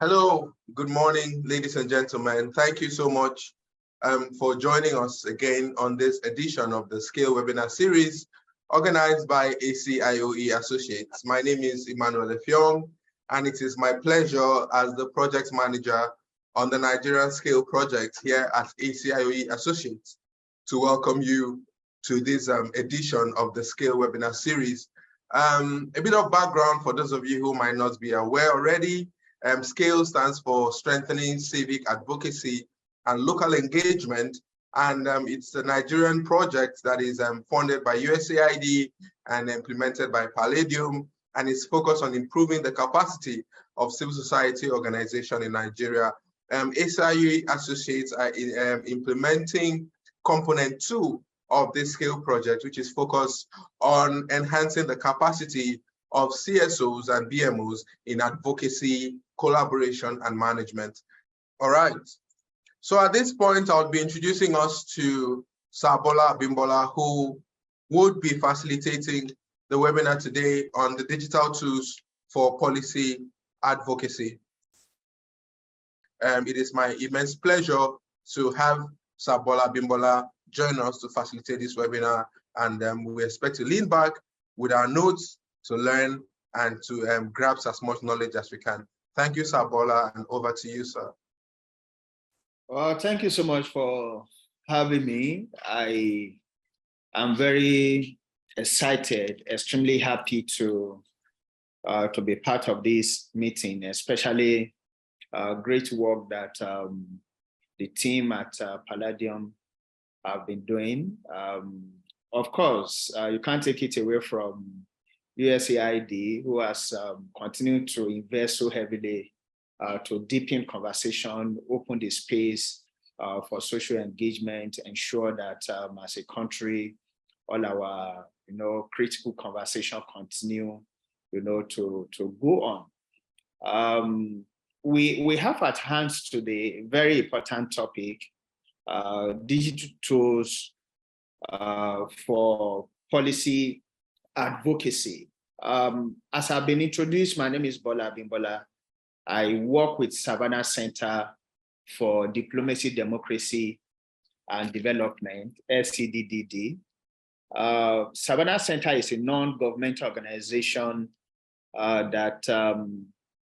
Hello, good morning, ladies and gentlemen. Thank you so much for joining us again on this edition of the Scale webinar series organized by ACIOE Associates. My name is Emmanuel Effiong, and it is my pleasure as the project manager on the Nigerian Scale project here at ACIOE Associates to welcome you to this edition of the Scale webinar series. A bit of background for those of you who might not be aware already. SCALE stands for Strengthening Civic Advocacy and Local Engagement, and it's a Nigerian project that is funded by USAID and implemented by Palladium, and is focused on improving the capacity of civil society organization in Nigeria. ACIOE Associates are implementing component 2 of this SCALE project, which is focused on enhancing the capacity of CSOs and BMOs in advocacy, collaboration, and management. All right. So at this point, I'll be introducing us to Sabola Bimbola, who would be facilitating the webinar today on the digital tools for policy advocacy. It is my immense pleasure to have Sabola Bimbola join us to facilitate this webinar, and we expect to lean back with our notes to learn and to grasp as much knowledge as we can. Thank you, Sabola, and over to you, sir. Well, thank you so much for having me. I am very excited, extremely happy to be part of this meeting, especially great work that the team at Palladium have been doing. Of course, you can't take it away from USAID, who has continued to invest so heavily to deepen conversation, open the space for social engagement, ensure that as a country, all our critical conversation continue to go on. We have at hand today a very important topic, digital tools for policy advocacy. As I've been introduced, my name is Bola Bimbola. I work with Savannah Center for Diplomacy, Democracy, and Development, SCDDD. Savannah Center is a non-governmental organization that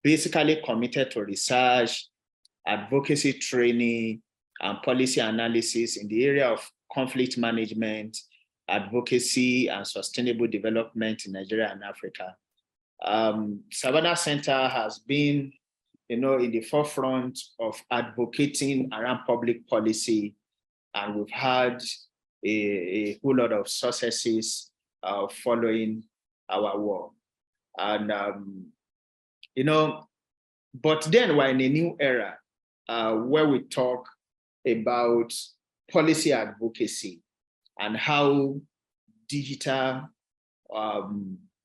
basically committed to research, advocacy training, and policy analysis in the area of conflict management, advocacy, and sustainable development in Nigeria and Africa. Savannah Center has been, in the forefront of advocating around public policy, and we've had a whole lot of successes following our work. And but then we're in a new era where we talk about policy advocacy and how digital,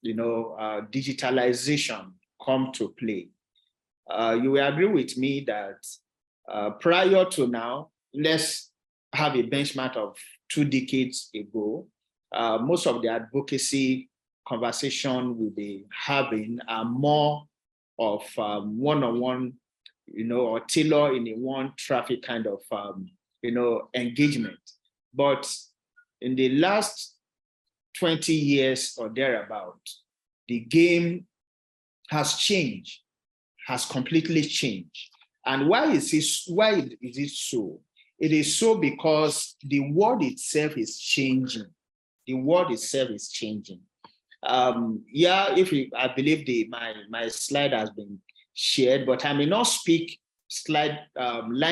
digitalization come to play. You will agree with me that prior to now, let's have a benchmark of 2 decades ago, most of the advocacy conversation we'll be having are more of one-on-one, or tailor in a one traffic kind of, engagement. But in the last 20 years or thereabout, the game has changed, has completely changed. And why is it so? It is so because the world itself is changing. The world itself is changing. I believe my slide has been shared, but I may not speak line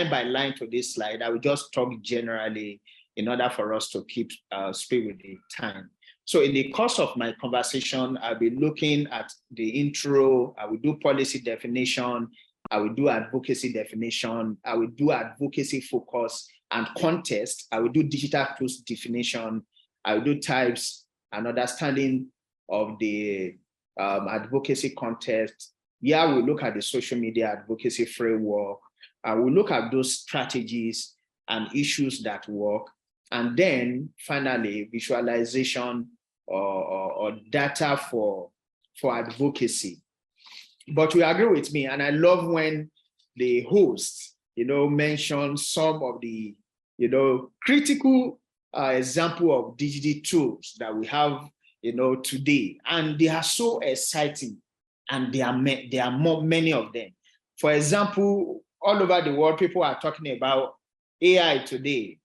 by line to this slide. I will just talk generally in order for us to keep speed with the time. So in the course of my conversation, I'll be looking at the intro, I will do policy definition, I will do advocacy definition, I will do advocacy focus and context, I will do digital tools definition, I will do types and understanding of the advocacy context. Yeah, we look at the social media advocacy framework. We look at those strategies and issues that work. And then finally, visualization or data for advocacy. But you agree with me, and I love when the host, mentioned some of the, critical example of digital tools that we have, today, and they are so exciting, and there are many of them. For example, all over the world, people are talking about AI today.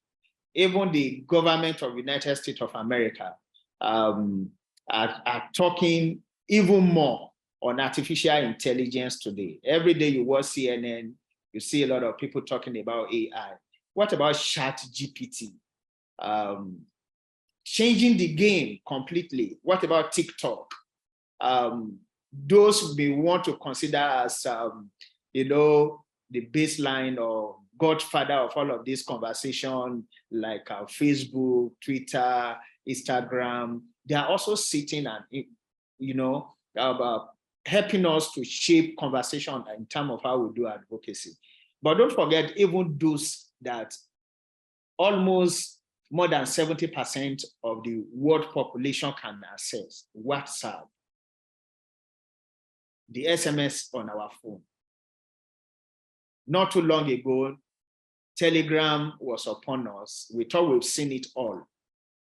Even the government of the United States of America are talking even more on artificial intelligence today. Every day you watch CNN, you see a lot of people talking about AI. What about ChatGPT? Changing the game completely. What about TikTok? Those we want to consider as, the baseline or godfather of all of this conversation, like Facebook, Twitter, Instagram. They are also sitting and, helping us to shape conversation in terms of how we do advocacy. But don't forget, even those that almost more than 70% of the world population can access: WhatsApp, the SMS on our phone. Not too long ago, Telegram was upon us. We thought we've seen it all.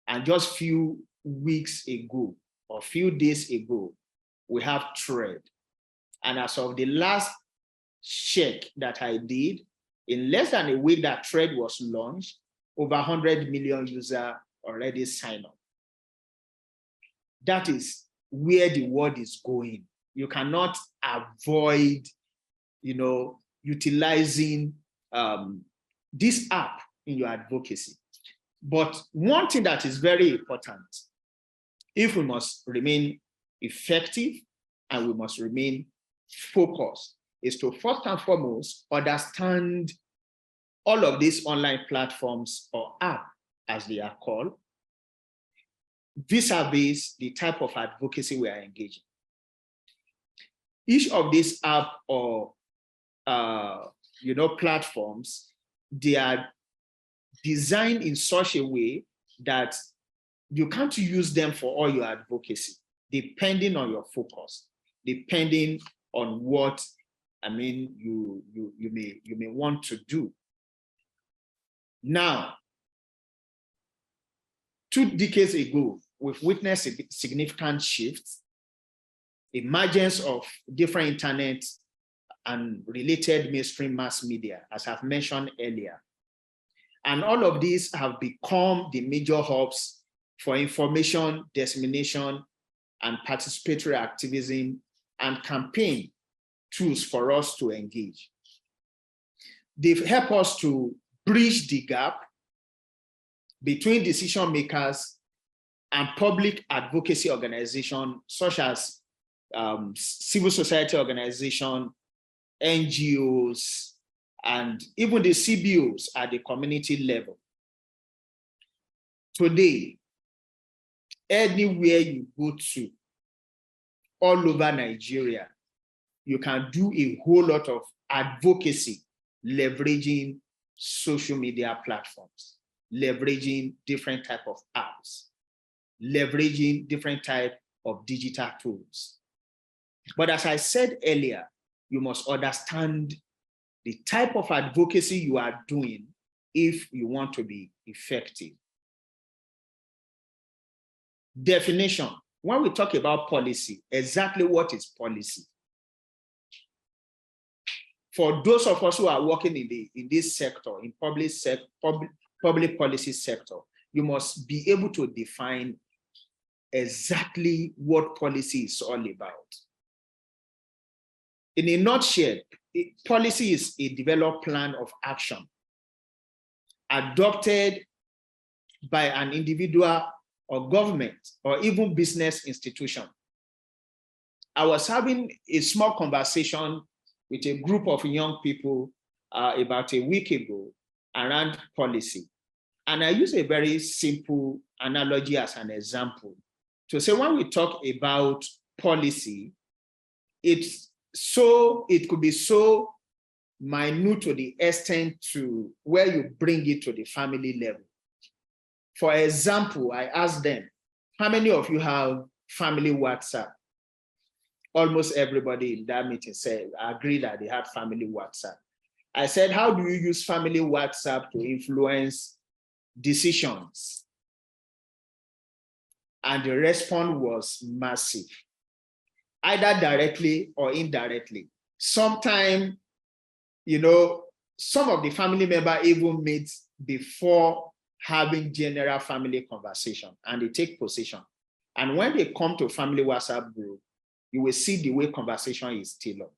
And just few weeks ago, or few days ago, we have Thread. And as of the last check that I did, in less than a week that Thread was launched, over 100 million users already signed up. That is where the world is going. You cannot avoid, utilizing this app in your advocacy. But one thing that is very important, if we must remain effective and we must remain focused, is to first and foremost understand all of these online platforms, or app as they are called, vis-a-vis the type of advocacy we are engaging. Each of these app or platforms, they are designed in such a way that you can't use them for all your advocacy, depending on your focus, depending on what you may want to do. Now, 2 decades ago, we've witnessed a significant shift, emergence of different internet and related mainstream mass media, as I've mentioned earlier. And all of these have become the major hubs for information dissemination and participatory activism and campaign tools for us to engage. They've helped us to bridge the gap between decision makers and public advocacy organizations, such as civil society organizations, NGOs, and even the CBOs at the community level. Today, anywhere you go to, all over Nigeria, you can do a whole lot of advocacy leveraging social media platforms, leveraging different type of apps, leveraging different type of digital tools. But as I said earlier, you must understand the type of advocacy you are doing if you want to be effective. Definition. When we talk about policy, exactly what is policy? For those of us who are working in this sector, in public policy sector, you must be able to define exactly what policy is all about. In a nutshell, policy is a developed plan of action adopted by an individual or government or even business institution. I was having a small conversation with a group of young people about a week ago around policy. And I use a very simple analogy as an example to say, when we talk about policy, it could be so minute to the extent to where you bring it to the family level. For example, I asked them, how many of you have family WhatsApp? Almost everybody in that meeting said, I agree that they had family WhatsApp. I said, how do you use family WhatsApp to influence decisions? And the response was massive, either directly or indirectly. Sometimes, some of the family members even meet before having general family conversation, and they take position. And when they come to family WhatsApp group, you will see the way conversation is tailored.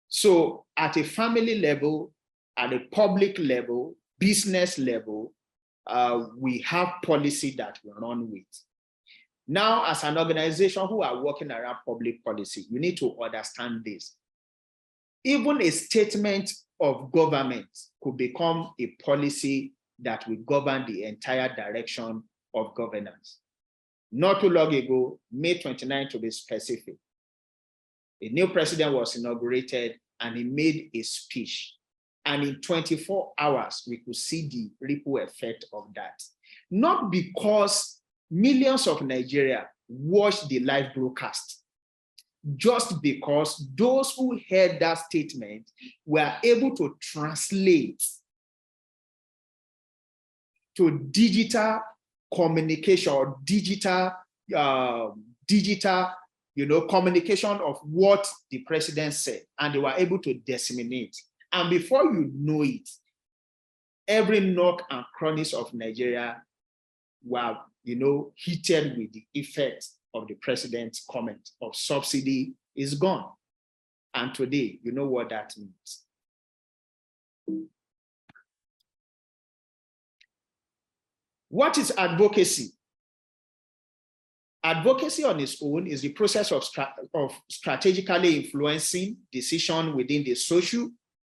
So at a family level, at a public level, business level, we have policy that we run with. Now, as an organization who are working around public policy, you need to understand this. Even a statement of government could become a policy that will govern the entire direction of governance. Not too long ago, May 29 to be specific, a new president was inaugurated and he made a speech. And in 24 hours, we could see the ripple effect of that. Not because millions of Nigeria watched the live broadcast, just because those who heard that statement were able to translate to digital communication or digital communication of what the president said, and they were able to disseminate. And before you know it, every nook and crannies of Nigeria were, heated with the effect of the president's comment of subsidy is gone. And today, you know what that means. What is advocacy? Advocacy on its own is the process of strategically influencing decisions within the social,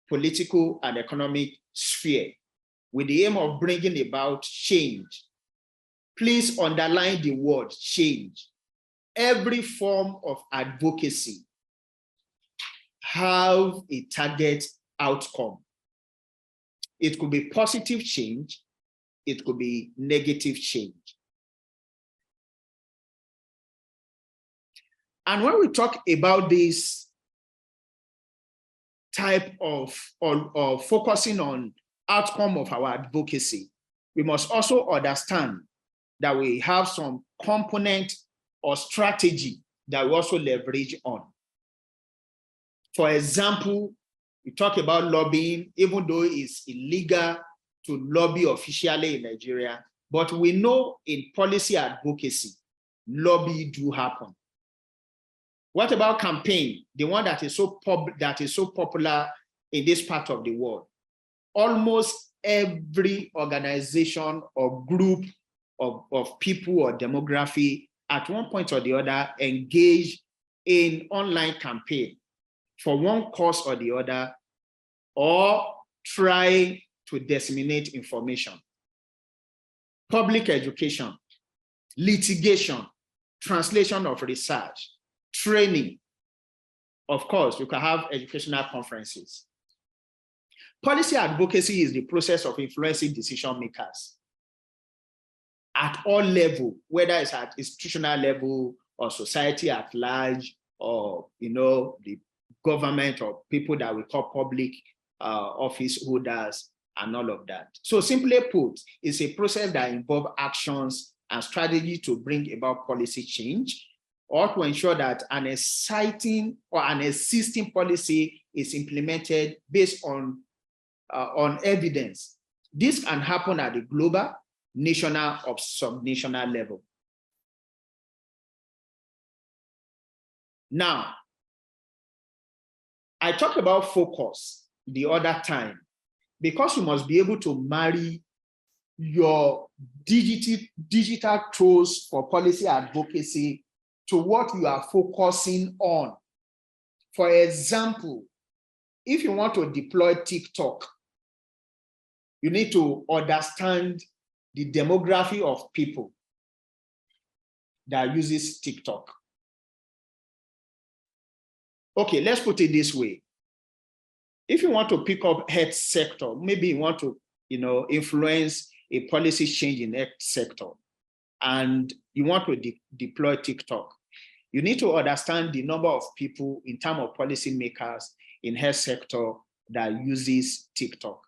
political, and economic sphere with the aim of bringing about change. Please underline the word change. Every form of advocacy have a target outcome. It could be positive change, it could be negative change. And when we talk about this type of focusing on outcome of our advocacy, we must also understand that we have some component or strategy that we also leverage on. For example, we talk about lobbying, even though it's illegal to lobby officially in Nigeria, but we know in policy advocacy, lobby do happen. What about campaign? The one that is so popular in this part of the world. Almost every organization or group of people or demography at one point or the other engage in online campaign for one cause or the other, or try to disseminate information. Public education, litigation, translation of research, training. Of course, you can have educational conferences. Policy advocacy is the process of influencing decision makers at all levels, whether it's at institutional level or society at large, or the government or people that we call public office holders and all of that. So simply put, it's a process that involves actions and strategy to bring about policy change, or to ensure that an exciting or an existing policy is implemented based on evidence. This can happen at the global, national, or subnational level. Now, I talked about focus the other time, because you must be able to marry your digital tools for policy advocacy to what you are focusing on. For example, if you want to deploy TikTok, you need to understand the demography of people that uses TikTok. Okay, let's put it this way. If you want to pick up health sector, maybe you want to, influence a policy change in health sector, and you want to deploy TikTok, you need to understand the number of people in terms of policy makers in health sector that uses TikTok.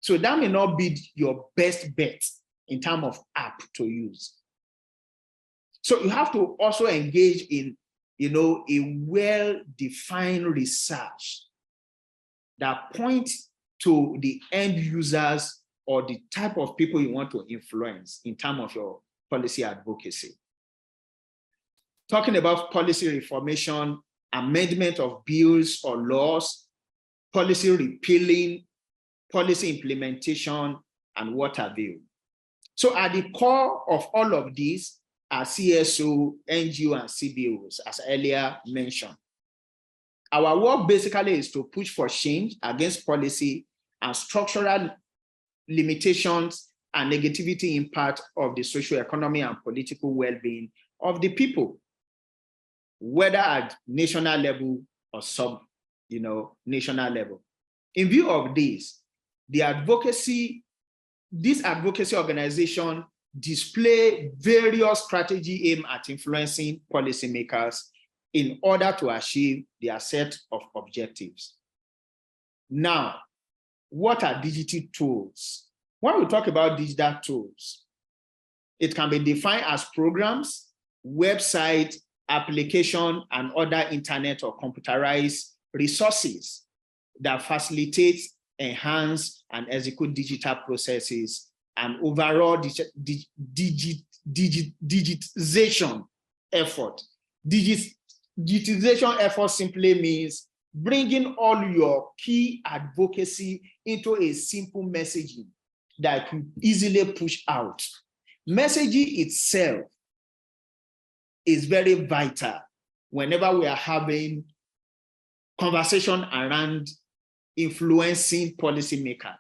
So that may not be your best bet in terms of app to use. So you have to also engage in, a well-defined research that points to the end users or the type of people you want to influence in terms of your policy advocacy. Talking about policy reformation, amendment of bills or laws, policy repealing, policy implementation, and what have you. So at the core of all of these are CSO, NGO, and CBOs, as earlier mentioned. Our work basically is to push for change against policy and structural limitations and negativity impact of the social, economic, and political well-being of the people, whether at national level or national level. In view of this, this advocacy organization display various strategy aimed at influencing policymakers in order to achieve their set of objectives. Now, what are digital tools? When we talk about digital tools, it can be defined as programs, website, application, and other internet or computerized resources that facilitate, enhance, and execute digital processes and overall digitization effort. Digitization effort simply means bringing all your key advocacy into a simple messaging that you easily push out. Messaging itself is very vital whenever we are having conversation around influencing policymakers.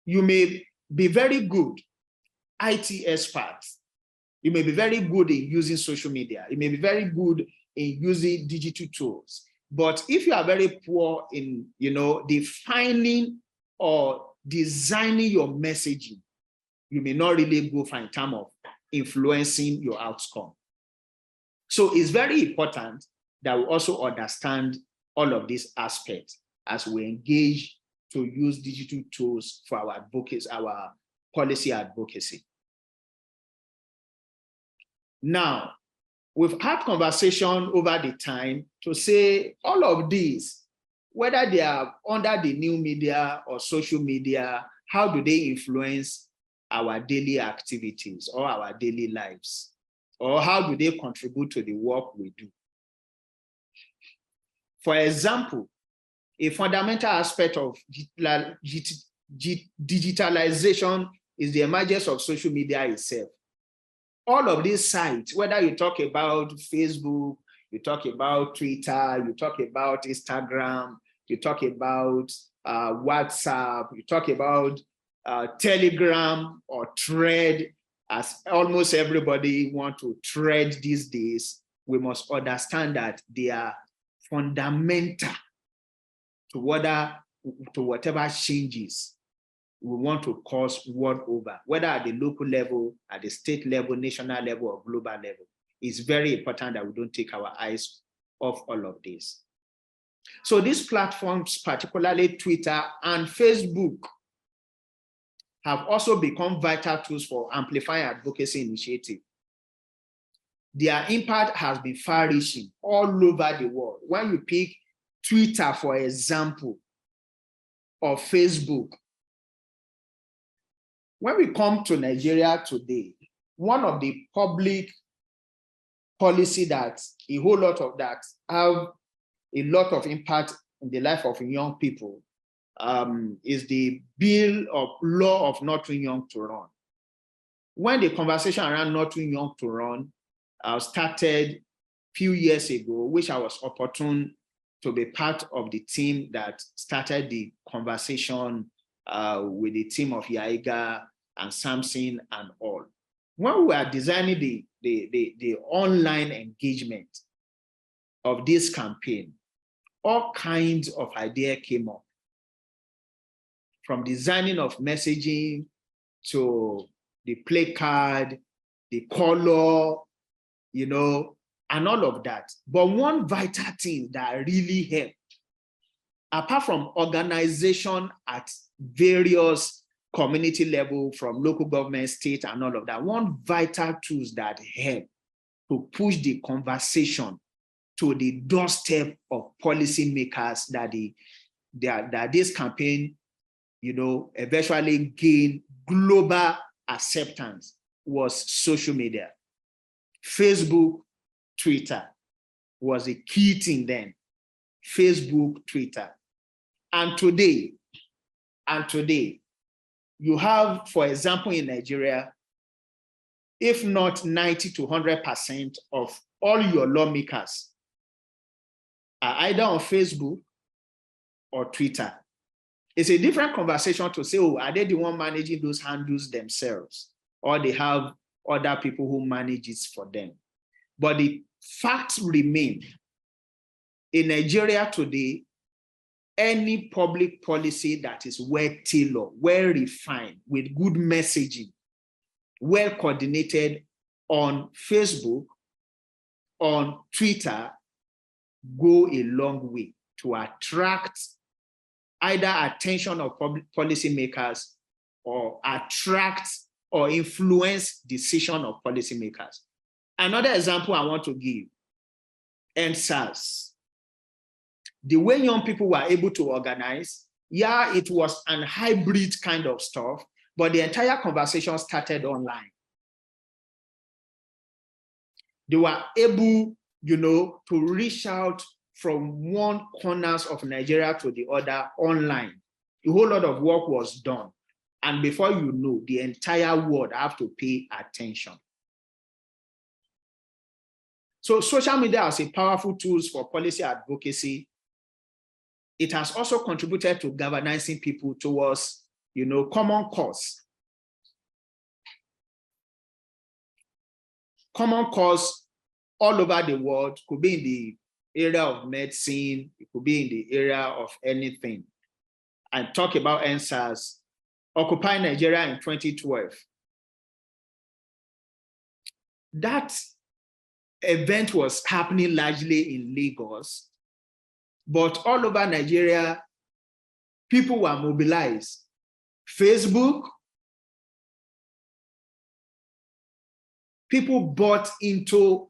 You may be very good IT experts. You may be very good in using social media. You may be very good in using digital tools. But if you are very poor in, defining or designing your messaging, you may not really go far in terms of influencing your outcome. So it's very important that we also understand all of these aspects as we engage to use digital tools for our advocacy, our policy advocacy. Now, we've had conversation over the time to say all of these, whether they are under the new media or social media, how do they influence our daily activities or our daily lives? Or how do they contribute to the work we do? For example, a fundamental aspect of digitalization is the emergence of social media itself. All of these sites, whether you talk about Facebook, you talk about Twitter, you talk about Instagram, you talk about WhatsApp, you talk about Telegram or Thread, as almost everybody wants to thread these days, we must understand that they are fundamental to whatever changes we want to cause world over, whether at the local level, at the state level, national level, or global level. It's very important that we don't take our eyes off all of this. So these platforms, particularly Twitter and Facebook, have also become vital tools for amplifying advocacy initiatives. Their impact has been far-reaching all over the world. When you pick Twitter, for example, or Facebook, when we come to Nigeria today, one of the public policy that a whole lot of that have a lot of impact in the life of young people is the bill of law of not too young to run. When the conversation around not too young to run started a few years ago, which I was opportune to be part of the team that started the conversation with the team of Yaiga and Samson and all. When we were designing the online engagement of this campaign, all kinds of ideas came up, from designing of messaging to the play card, the color, and all of that. But one vital thing that really helped, apart from organization at various community level, from local government, state, and all of that, one vital tools that help to push the conversation to the doorstep of policymakers that this campaign, eventually gain global acceptance was social media. Facebook, Twitter was a key thing then. Facebook, Twitter. And today, you have, for example, in Nigeria, if not 90 to 100% of all your lawmakers are either on Facebook or Twitter. It's a different conversation to say, oh, are they the one managing those handles themselves? Or they have other people who manage it for them. But the facts remain. In Nigeria today, any public policy that is well-tailored, well-refined, with good messaging, well-coordinated on Facebook, on Twitter, go a long way to attract either attention of public policymakers or attract or influence decision of policymakers. Another example I want to give, NSAS. The way young people were able to organize, yeah, it was an hybrid kind of stuff, but the entire conversation started online. They were able, to reach out from one corners of Nigeria to the other online. A whole lot of work was done. And before you know, the entire world have to pay attention. So social media as a powerful tool for policy advocacy, it has also contributed to galvanizing people towards, common cause. Common cause all over the world, could be in the area of medicine, it could be in the area of anything. I talk about NSAS, Occupy Nigeria in 2012. That event was happening largely in Lagos, but all over Nigeria, people were mobilized. Facebook, people bought into,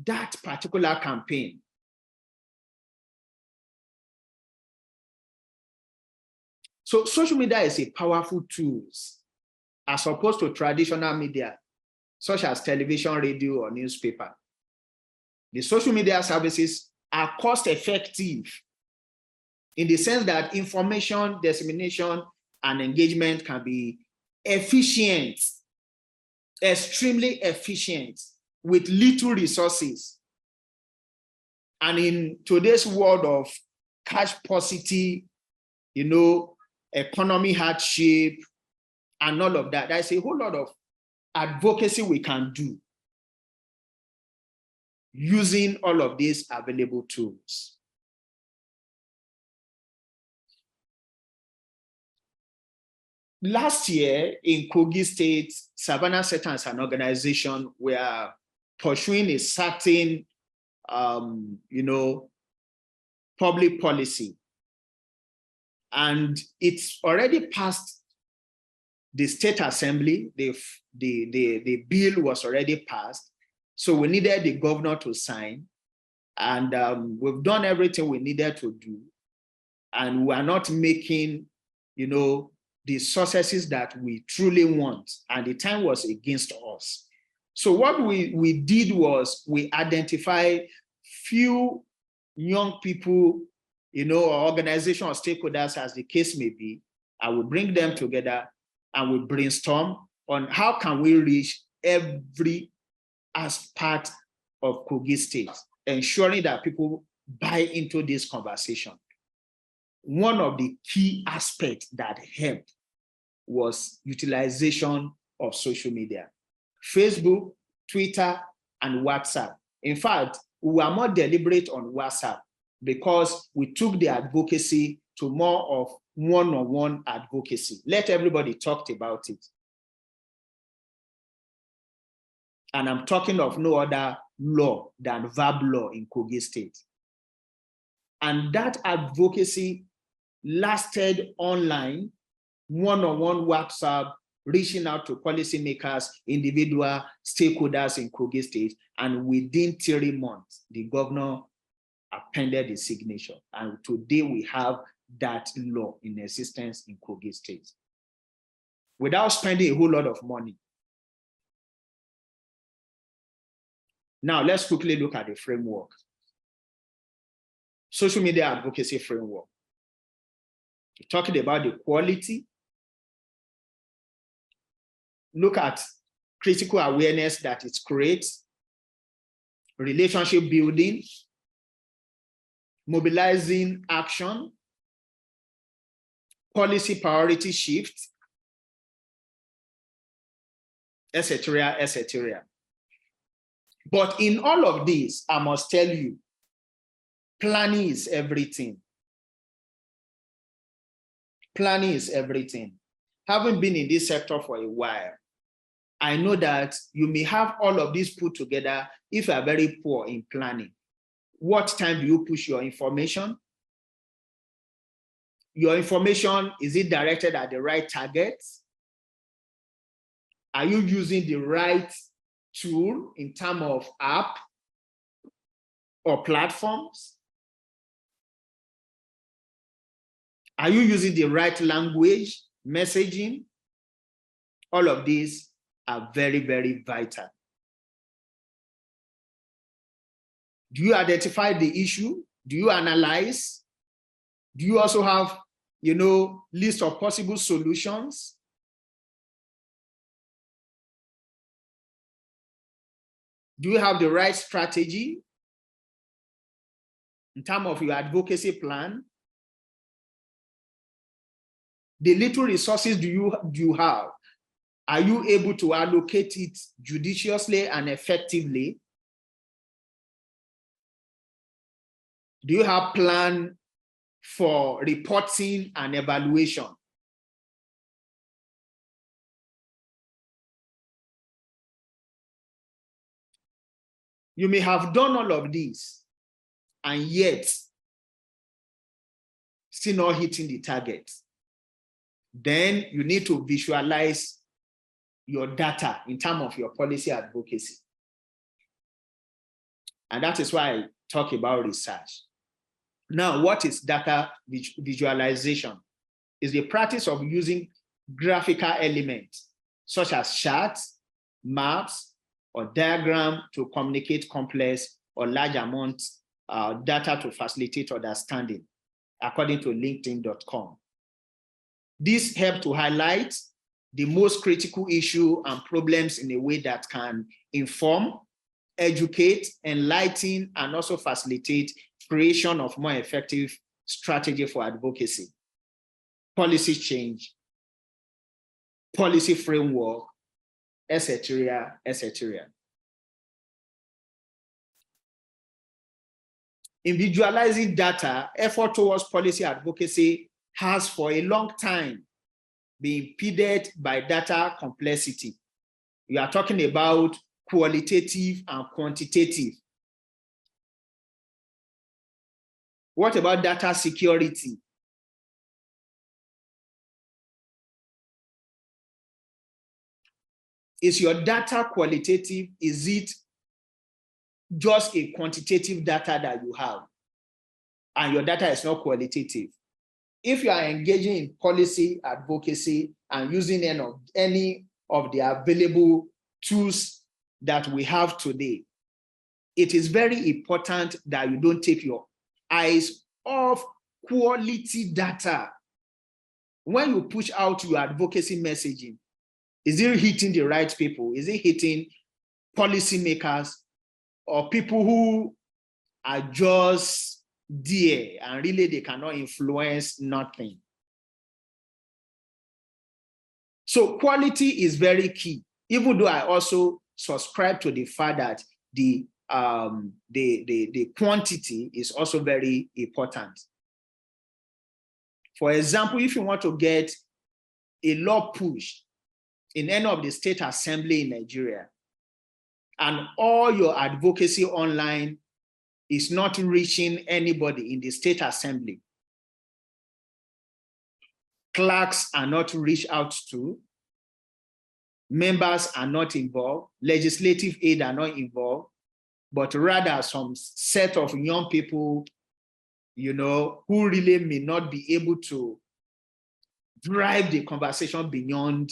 that particular campaign. So social media is a powerful tool as opposed to traditional media, such as television, radio, or newspaper. The social media services are cost-effective in the sense that information dissemination and engagement can be efficient, extremely efficient, with little resources. And in today's world of cash paucity, economy hardship, and all of that, there's a whole lot of advocacy we can do using all of these available tools. Last year in Kogi State, Savannah Set as an organization, we are pursuing a certain, public policy. And it's already passed the state assembly. The bill was already passed. So we needed the governor to sign. And we've done everything we needed to do. And we are not making, the successes that we truly want. And the time was against us. So what we did was we identified few young people, or organization or stakeholders, as the case may be, and we bring them together and we brainstorm on how can we reach every aspect of Kogi State, ensuring that people buy into this conversation. One of the key aspects that helped was utilization of social media, Facebook, Twitter, and WhatsApp. In fact, we were more deliberate on WhatsApp because we took the advocacy to more of one-on-one advocacy. Let everybody talk about it. And I'm talking of no other law than verb law in Kogi State. And that advocacy lasted online, one-on-one WhatsApp, reaching out to policymakers, individual stakeholders in Kogi State. And within 3 months, the governor appended the signature. And today we have that law in existence in Kogi State without spending a whole lot of money. Now, let's quickly look at the framework. Social media advocacy framework. We're talking about the quality. Look at critical awareness that it creates, relationship building, mobilizing action, policy priority shift, etc., etc. But in all of this, I must tell you, planning is everything. Planning is everything. Having been in this sector for a while, I know that you may have all of these put together if you are very poor in planning. What time do you push your information? Your information, is it directed at the right targets? Are you using the right tool in terms of app or platforms? Are you using the right language, messaging? All of these are very, very vital. Do you identify the issue? Do you analyze? Do you also have, list of possible solutions? Do you have the right strategy in terms of your advocacy plan? The little resources do you have, are you able to allocate it judiciously and effectively? Do you have a plan for reporting and evaluation? You may have done all of these and yet still not hitting the target. Then you need to visualize your data in terms of your policy advocacy. And that is why I talk about research. Now, what is data visualization? It's the practice of using graphical elements such as charts, maps, or diagram to communicate complex or large amounts of data to facilitate understanding, according to LinkedIn.com. This helps to highlight the most critical issue and problems in a way that can inform, educate, enlighten, and also facilitate creation of more effective strategy for advocacy, policy change, policy framework, etc., etc. In visualizing data, effort towards policy advocacy has for a long time been impeded by data complexity. You are talking about qualitative and quantitative. What about data security? Is your data qualitative? Is it just a quantitative data that you have and your data is not qualitative? If you are engaging in policy advocacy and using any of the available tools that we have today, it is very important that you don't take your eyes off quality data. When you push out your advocacy messaging, is it hitting the right people? Is it hitting policymakers or people who are just there and really they cannot influence nothing? So quality is very key, even though I also subscribe to the fact that the quantity is also very important. For example, if you want to get a law pushed in any of the state assembly in Nigeria, and all your advocacy online is not reaching anybody in the state assembly, clerks are not reached out to, members are not involved, legislative aid are not involved, but rather some set of young people, who really may not be able to drive the conversation beyond,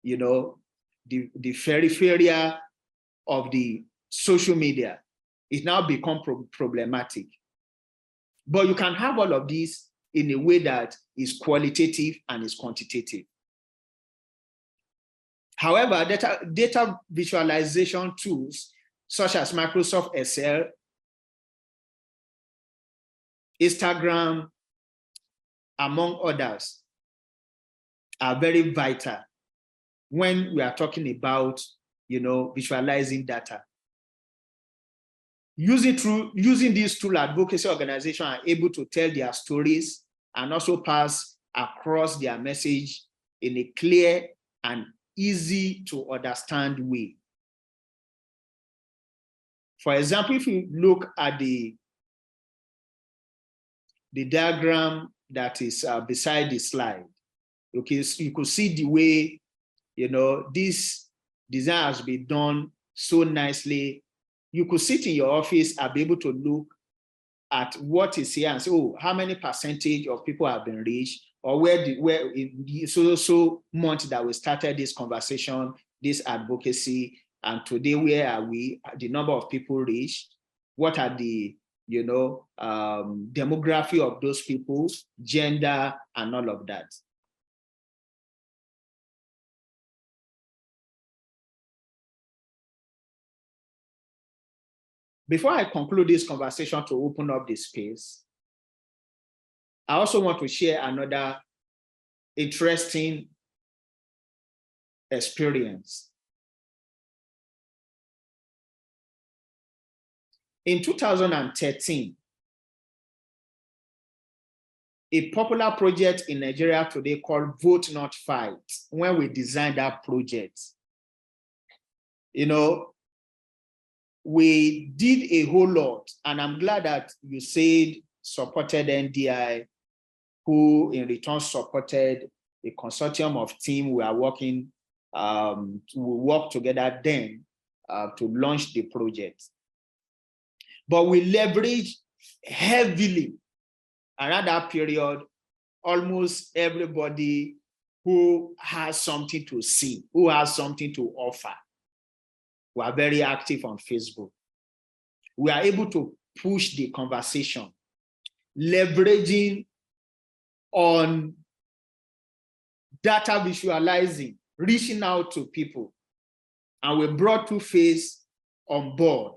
the periphery of the social media. It now become problematic. But you can have all of this in a way that is qualitative and is quantitative. However, data visualization tools such as Microsoft Excel, Instagram, among others, are very vital when we are talking about, visualizing data. Using these tool, advocacy organizations are able to tell their stories and also pass across their message in a clear and easy to understand way. For example, if you look at the diagram that is beside the slide, you could see the way, this design has been done so nicely. You could sit in your office and be able to look at what is here and say, oh, how many percentage of people have been reached, or where in the so month that we started this conversation, this advocacy, and today where are we, the number of people reached, what are the demography of those people, gender, and all of that. Before I conclude this conversation to open up the space, I also want to share another interesting experience. In 2013, a popular project in Nigeria today called Vote Not Fight, when we designed that project, we did a whole lot, and I'm glad that you said supported NDI, who in return supported a consortium of team we are working to work together then to launch the project. But we leveraged heavily around that period, almost everybody who has something to see, who has something to offer. We are very active on Facebook. We are able to push the conversation, leveraging on data visualizing, reaching out to people. And we brought Two-Face on board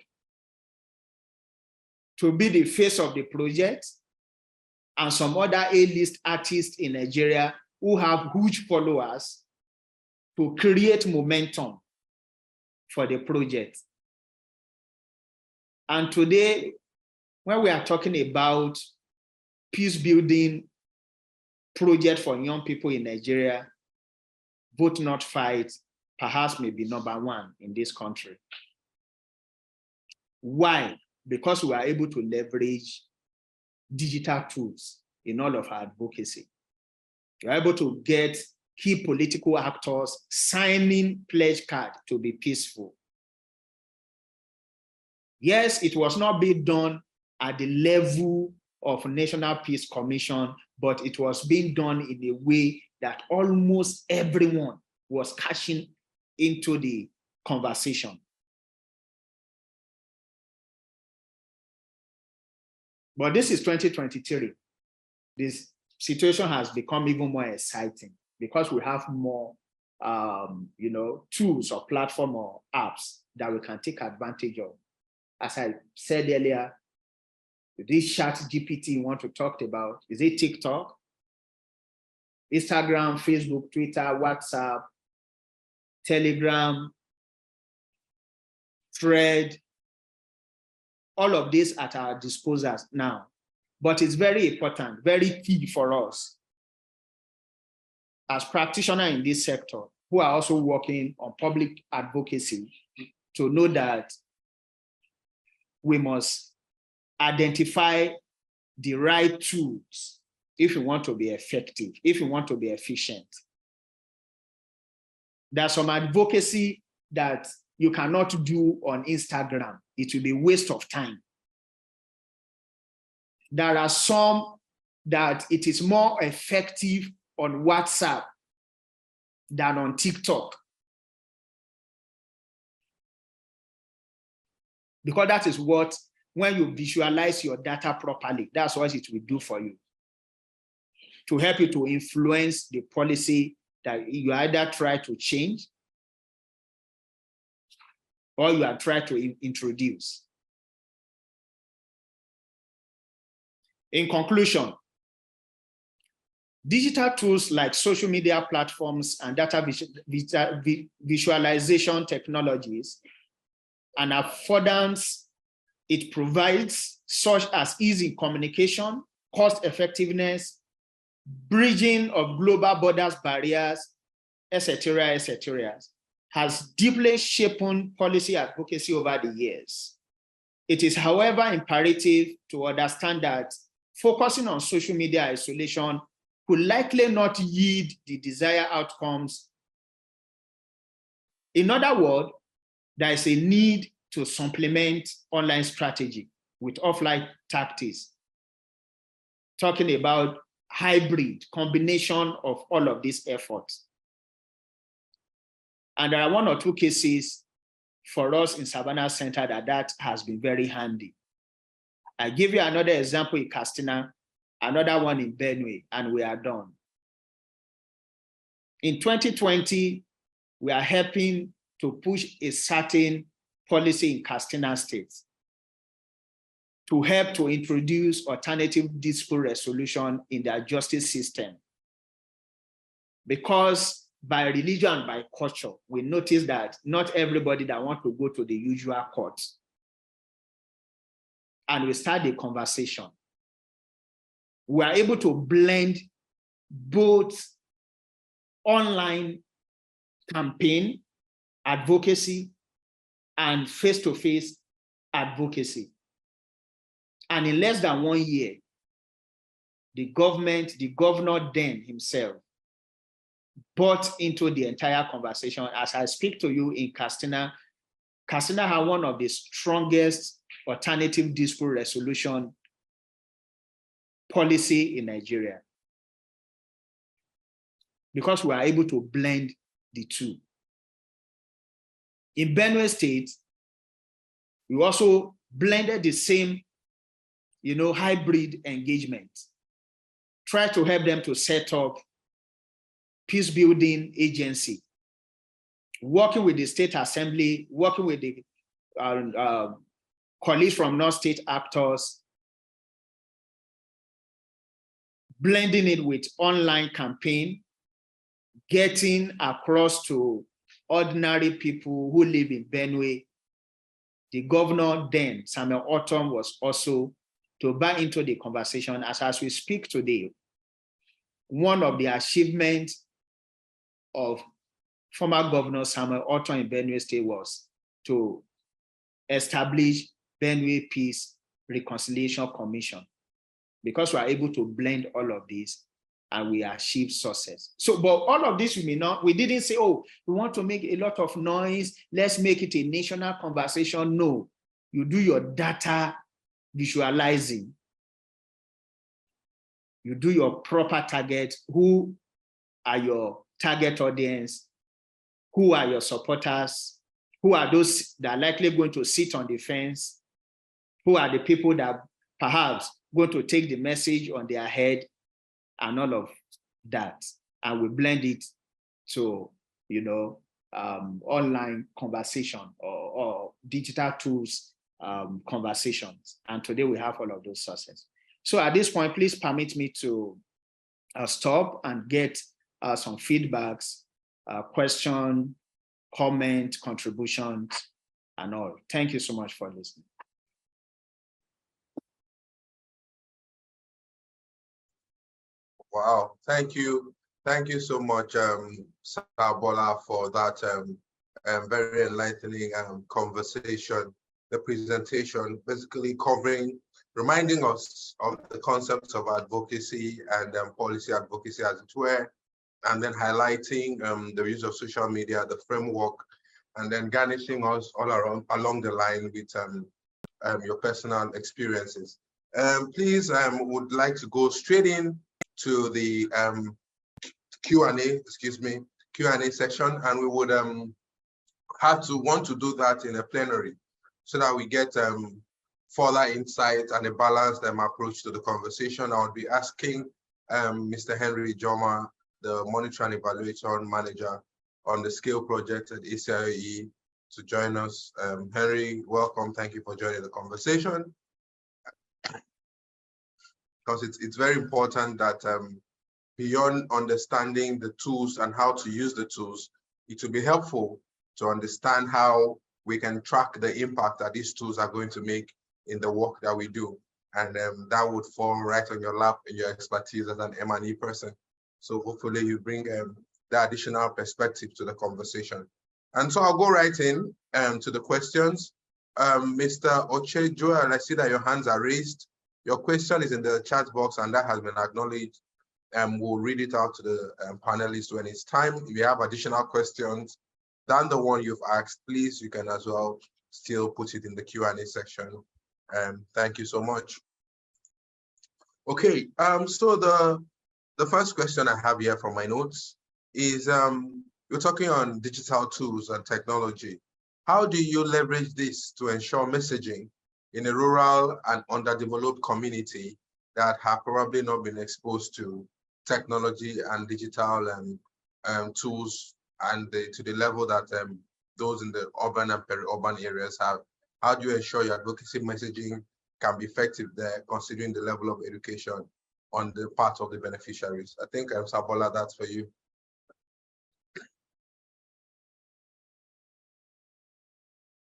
to be the face of the project, and some other A-list artists in Nigeria who have huge followers to create momentum for the project. And today, when we are talking about peace building project for young people in Nigeria, Vote Not Fight perhaps may be #1 in this country. Why? Because we are able to leverage digital tools in all of our advocacy. We are able to get key political actors signing pledge card to be peaceful. Yes, it was not being done at the level of National Peace Commission, but it was being done in a way that almost everyone was cashing into the conversation. But this is 2023. This situation has become even more exciting because we have more tools or platform or apps that we can take advantage of. As I said earlier, this ChatGPT you want to talk about, is it TikTok, Instagram, Facebook, Twitter, WhatsApp, Telegram, Thread, all of this at our disposal now. But it's very important, very key for us as practitioners in this sector who are also working on public advocacy to know that we must identify the right tools if we want to be effective, if we want to be efficient. There's some advocacy that you cannot do on Instagram. It will be a waste of time. There are some that it is more effective on WhatsApp than on TikTok. Because that is what, when you visualize your data properly, that's what it will do for you. To help you to influence the policy that you either try to change or you are trying to introduce. In conclusion, digital tools like social media platforms and data visualization technologies and affordance it provides, such as easy communication, cost effectiveness, bridging of global borders barriers, etc., has deeply shaped policy advocacy over the years. It is, however, imperative to understand that focusing on social media isolation could likely not yield the desired outcomes. In other words, there is a need to supplement online strategy with offline tactics, talking about hybrid combination of all of these efforts. And there are one or two cases for us in Savannah Center that has been very handy. I give you another example in Castina, another one in Benue, and we are done. In 2020, we are helping to push a certain policy in Castina State to help to introduce alternative dispute resolution in their justice system. Because by religion and by culture, we notice that not everybody that wants to go to the usual court. And we start the conversation. We are able to blend both online campaign, advocacy, and face-to-face advocacy. And in less than 1 year, the governor then himself, bought into the entire conversation. As I speak to you in Castina, Castina has one of the strongest alternative dispute resolution policy in Nigeria, because we are able to blend the two. In Benue State, we also blended the same, hybrid engagement. Try to help them to set up peace building agency, working with the state assembly, working with the colleagues from non-state actors, blending it with online campaign, getting across to ordinary people who live in Benue. The governor then, Samuel Ortom, was also to buy into the conversation. As we speak today, one of the achievements of former Governor Samuel Ortom in Benue State was to establish Benue Peace Reconciliation Commission, because we are able to blend all of this and we achieve success. So, but all of this, we didn't say, oh, we want to make a lot of noise, let's make it a national conversation. No, you do your data visualizing. You do your proper target. Who are your target audience? Who are your supporters? Who are those that are likely going to sit on the fence? Who are the people that perhaps going to take the message on their head, and all of that? And we blend it to, online conversation or digital tools conversations. And today we have all of those sources. So at this point, please permit me to stop and get some feedbacks, question, comment, contributions, and all. Thank you so much for listening. Wow, thank you. Thank you so much, Sir Bola, for that very enlightening conversation. The presentation basically covering, reminding us of the concepts of advocacy and policy advocacy as it were, and then highlighting the use of social media, the framework, and then garnishing us all around along the line with your personal experiences. Please, would like to go straight in to the Q&A session, and we would want to do that in a plenary so that we get further insight and a balanced approach to the conversation. I would be asking Mr. Henry Joma, the Monitor and Evaluation Manager on the Scale project at ACIOE, to join us. Henry, welcome. Thank you for joining the conversation. Because it's very important that beyond understanding the tools and how to use the tools, it will be helpful to understand how we can track the impact that these tools are going to make in the work that we do. And that would fall right on your lap in your expertise as an M&E person. So hopefully you bring the additional perspective to the conversation. And so I'll go right in to the questions. Mr. Oche Joel, I see that your hands are raised. Your question is in the chat box and that has been acknowledged. We'll read it out to the panelists when it's time. If you have additional questions than the one you've asked, please, you can as well still put it in the Q&A section. Thank you so much. Okay, so the first question I have here from my notes is, you're talking on digital tools and technology. How do you leverage this to ensure messaging in a rural and underdeveloped community that have probably not been exposed to technology and digital tools and to the level that those in the urban and peri-urban areas have? How do you ensure your advocacy messaging can be effective there, considering the level of education on the part of the beneficiaries? I think, Sabola, that's for you.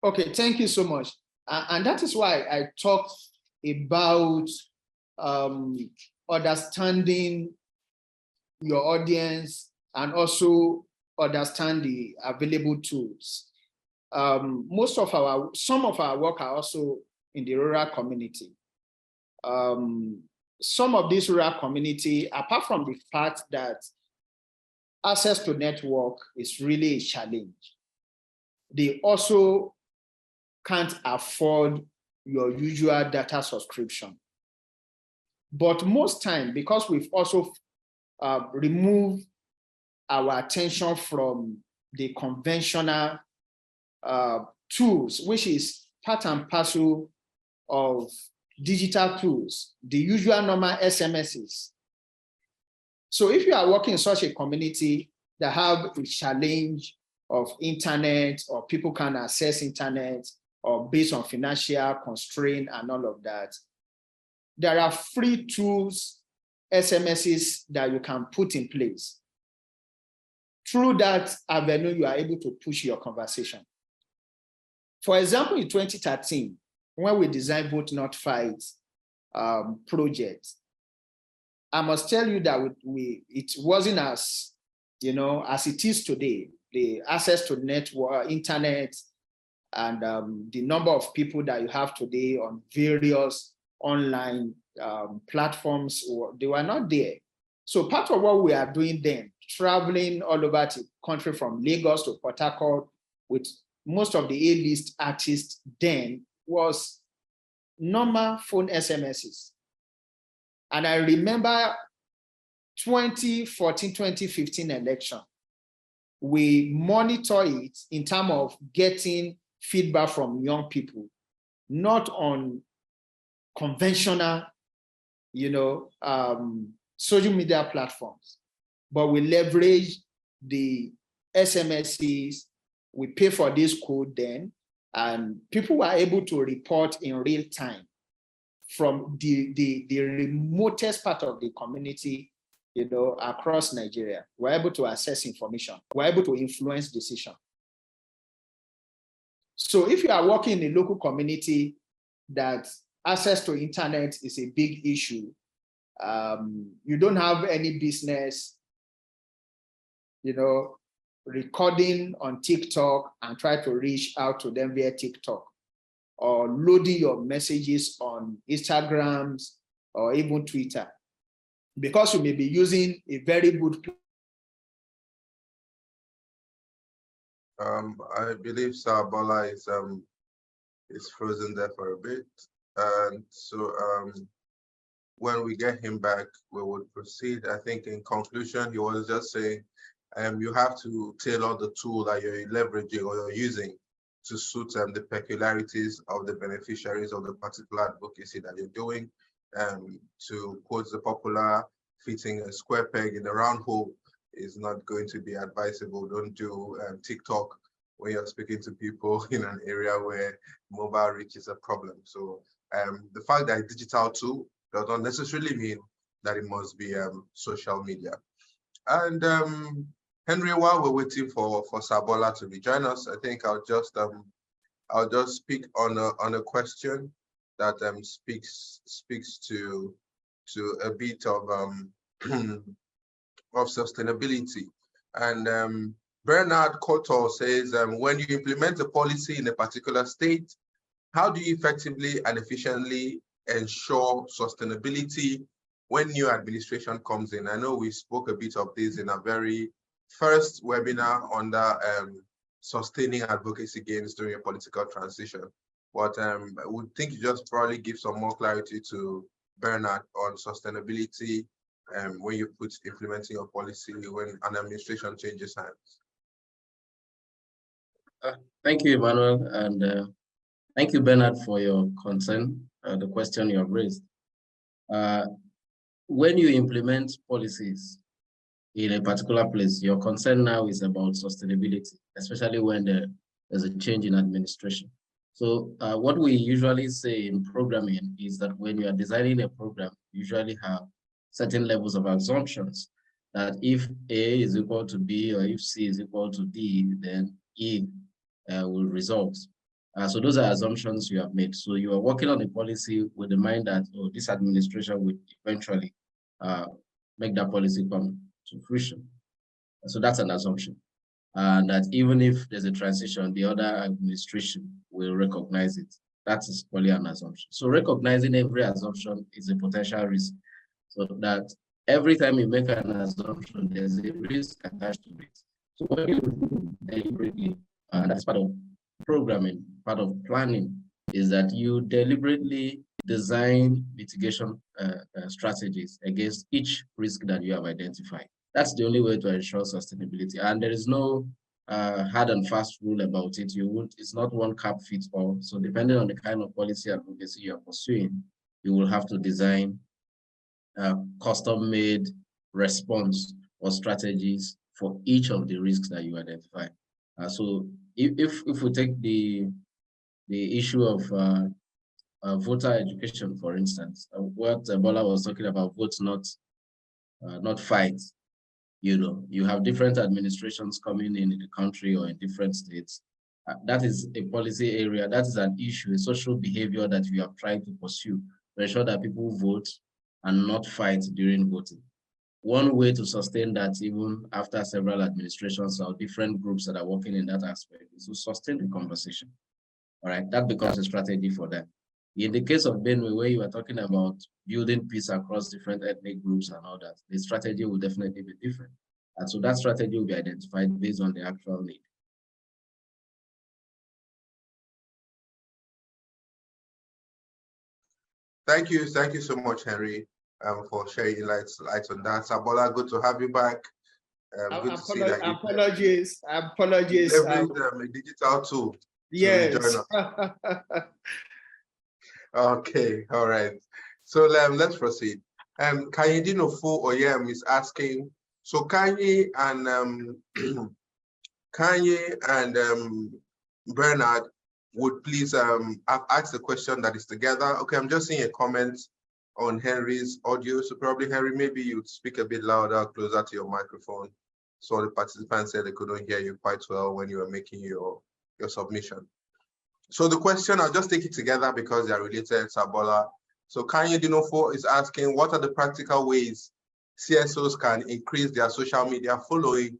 Okay, thank you so much. And that is why I talked about understanding your audience and also understand the available tools. Some of our work are also in the rural community. Some of this rural community, apart from the fact that access to network is really a challenge, they also can't afford your usual data subscription. But most time, because we've also removed our attention from the conventional tools, which is part and parcel of digital tools, the usual normal SMSs. So if you are working in such a community that have a challenge of internet, or people can access internet, or based on financial constraint and all of that, there are free tools, SMSs that you can put in place. Through that avenue, you are able to push your conversation. For example, in 2013, when we designed Vote Not Fight project, I must tell you that it wasn't as, as it is today. The access to network, internet, and the number of people that you have today on various online platforms, they were not there. So part of what we are doing then, traveling all over the country from Lagos to Port Harcourt with most of the A-list artists then, was normal phone SMSs. And I remember 2014, 2015 election, we monitor it in terms of getting feedback from young people, not on conventional, social media platforms, but we leverage the SMSs, we pay for this code then, and people were able to report in real time from the remotest part of the community, across Nigeria. We're able to access information. We're able to influence decision. So if you are working in a local community that access to internet is a big issue, you don't have any business, recording on TikTok and try to reach out to them via TikTok, or loading your messages on Instagrams or even Twitter, because you may be using a very good. I believe Sabola is frozen there for a bit, and so when we get him back, we would proceed. I think in conclusion, he was just saying, you have to tailor the tool that you're leveraging or you're using to suit the peculiarities of the beneficiaries of the particular advocacy that you're doing. To quote the popular, fitting a square peg in a round hole is not going to be advisable. Don't do TikTok when you're speaking to people in an area where mobile reach is a problem. So the fact that it's digital tool does not necessarily mean that it must be social media. And Henry, while we're waiting for Sabola to rejoin us, I think I'll just speak on a question that speaks to a bit of of sustainability. And Bernard Kotor says, when you implement a policy in a particular state, how do you effectively and efficiently ensure sustainability when new administration comes in? I know we spoke a bit of this in our very first webinar under sustaining advocacy gains during a political transition. But I would think you just probably give some more clarity to Bernard on sustainability when you put implementing a policy when an administration changes hands. Thank you, Emmanuel, and thank you, Bernard, for your concern, the question you have raised. When you implement policies in a particular place, your concern now is about sustainability, especially when there's a change in administration. So what we usually say in programming is that when you are designing a program, you usually have certain levels of assumptions that if A is equal to B or if C is equal to D, then E will result. So those are assumptions you have made. So you are working on a policy with the mind that, oh, this administration will eventually make that policy come to fruition. So that's an assumption. And that even if there's a transition, the other administration will recognize it. That is probably an assumption. So recognizing every assumption is a potential risk. So that every time you make an assumption, there's a risk attached to it. So what you do deliberately, and that's part of programming, part of planning, is that you deliberately design mitigation strategies against each risk that you have identified. That's the only way to ensure sustainability. And there is no hard and fast rule about it. It's not one cap fits all. So depending on the kind of policy advocacy you're pursuing, you will have to design custom-made response or strategies for each of the risks that you identify. So if we take the issue of voter education, for instance, what Bola was talking about, vote not fight. You know, you have different administrations coming in the country or in different states. That is a policy area. That is an issue, a social behavior that we are trying to pursue to ensure that people vote and not fight during voting. One way to sustain that, even after several administrations or different groups that are working in that aspect, is to sustain the conversation. All right, that becomes a strategy for them. In the case of Benue, where you are talking about building peace across different ethnic groups and all that, the strategy will definitely be different. And so that strategy will be identified based on the actual need. Thank you so much, Henry, for sharing lights on that. Sabola, good to have you back. Good to see that apologies. Leverage a digital tool. Yes. Okay, all right. So let's proceed. Kanyedino Fu Oyem is asking, so Kanye and Bernard would please I've asked the question that is together. Okay, I'm just seeing a comment on Henry's audio. So probably Henry, maybe you'd speak a bit louder, closer to your microphone. So the participants said they couldn't hear you quite well when you were making your submission. So the question, I'll just take it together because they are related, Sabola. So Kanye Dinofo is asking, what are the practical ways CSOs can increase their social media following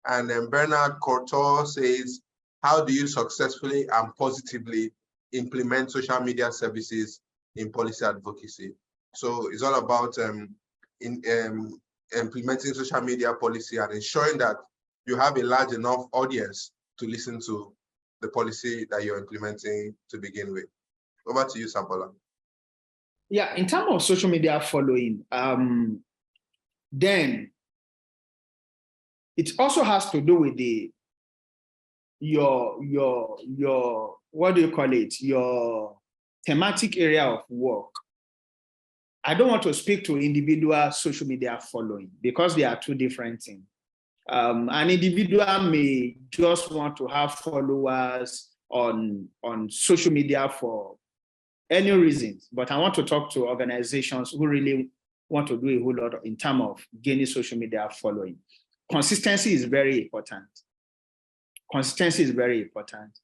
And then Bernard Cortor says, how do you successfully and positively implement social media services in policy advocacy? So it's all about implementing social media policy and ensuring that you have a large enough audience to listen to the policy that you're implementing to begin with. Over to you, Sambola. Yeah, in terms of social media following, then it also has to do with your what do you call it? Your thematic area of work. I don't want to speak to individual social media following because they are two different things. An individual may just want to have followers on social media for any reasons, but I want to talk to organizations who really want to do a whole lot in terms of gaining social media following. Consistency is very important. Consistency is very important.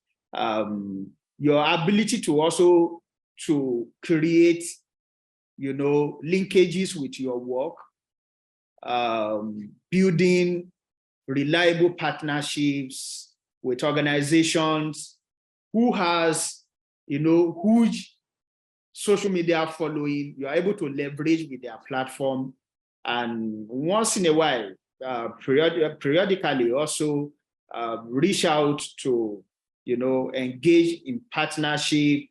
Your ability to also to create, linkages with your work, building reliable partnerships with organizations who has, huge social media following. You are able to leverage with their platform, and once in a while, periodically also reach out to, engage in partnership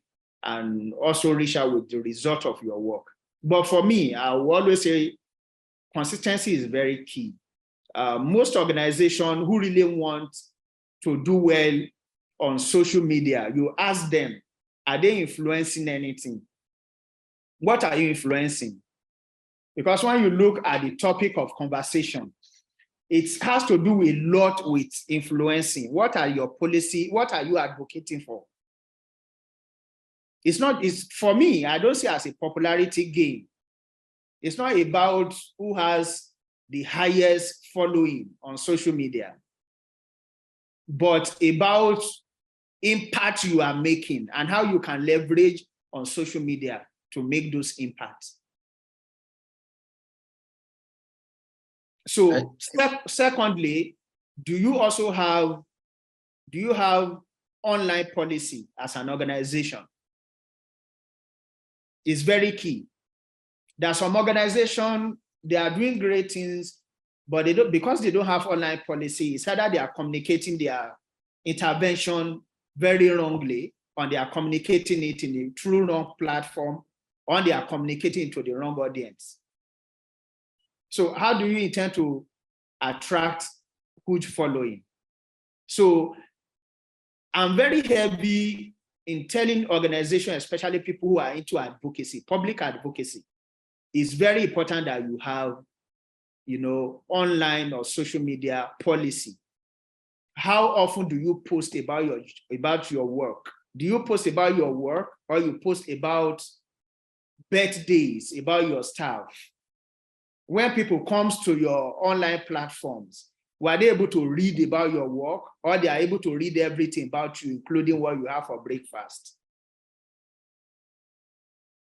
and also reach out with the result of your work. But for me, I will always say consistency is very key. Most organizations who really want to do well on social media, you ask them, are they influencing anything? What are you influencing? Because when you look at the topic of conversation, it has to do a lot with influencing. What are your policy? What are you advocating for? It's for me, I don't see it as a popularity game. It's not about who has the highest following on social media, but about impact you are making and how you can leverage on social media to make those impacts. So secondly, do you have online policy as an organization? It's very key. There are some organizations, they are doing great things, but because they don't have online policy, it's either they are communicating their intervention very wrongly, or they are communicating it in a true wrong platform, or they are communicating to the wrong audience. So how do you intend to attract huge following? So I'm very heavy in telling organizations, especially people who are into advocacy, public advocacy. It's very important that you have, online or social media policy. How often do you post about your work? Do you post about your work, or you post about birthdays, about your staff? When people comes to your online platforms, were they able to read about your work, or they are able to read everything about you, including what you have for breakfast?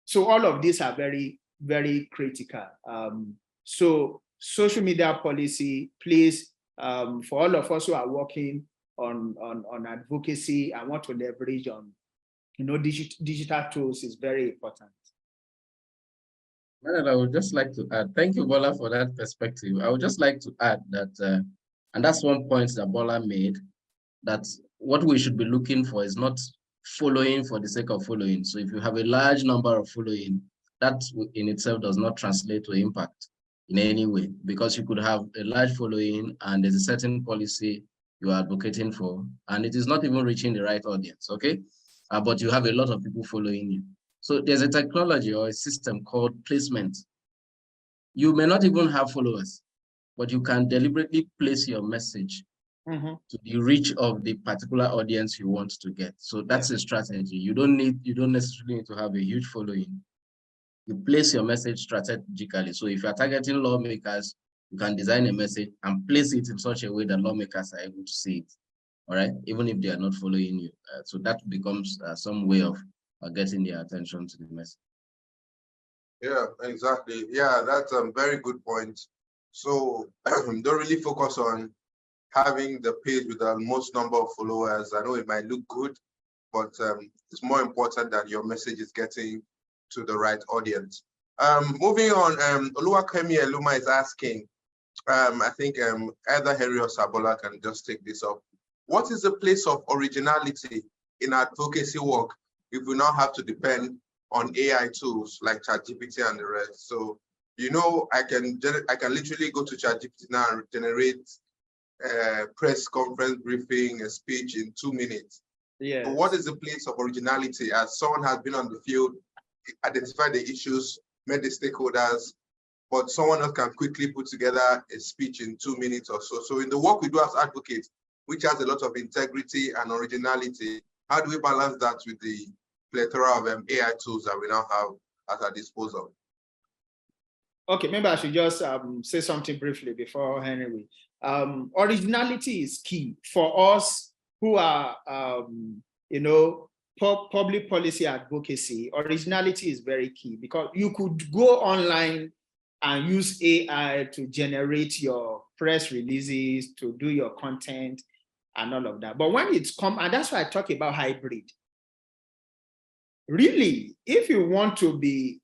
So all of these are very, very critical. So social media policy, please, for all of us who are working on advocacy and want to leverage on, digital tools is very important. Well, I would just like to add, thank you, Bola, for that perspective. I would just like to add that, and that's one point that Bola made, that what we should be looking for is not following for the sake of following. So if you have a large number of following, that in itself does not translate to impact in any way, because you could have a large following and there's a certain policy you are advocating for, and it is not even reaching the right audience, okay? But you have a lot of people following you. So there's a technology or a system called placement. You may not even have followers, but you can deliberately place your message to the reach of the particular audience you want to get. So that's a strategy. You don't necessarily need to have a huge following. You place your message strategically. So if you're targeting lawmakers, you can design a message and place it in such a way that lawmakers are able to see it, all right? Even if they are not following you. So that becomes some way of getting their attention to the message. Yeah, exactly. Yeah, that's a very good point. So don't really focus on having the page with the most number of followers. I know it might look good, but it's more important that your message is getting to the right audience. Moving on, Oluwakemi Eluma is asking, I think either Henry or Sabola can just take this up. What is the place of originality in advocacy work if we now have to depend on AI tools like ChatGPT and the rest? So, you know, I can literally go to ChatGPT now and generate a press conference briefing, a speech in 2 minutes. Yeah. So what is the place of originality as someone has been on the field, identified the issues, met the stakeholders, but someone else can quickly put together a speech in 2 minutes or so. So in the work we do as advocates, which has a lot of integrity and originality, how do we balance that with the plethora of AI tools that we now have at our disposal? Okay, maybe I should just say something briefly before Henry. Originality is key for us who are, you know, public policy advocacy. Originality is very key because you could go online and use AI to generate your press releases, to do your content and all of that. But when it's come, and that's why I talk about hybrid. Really, if you want to be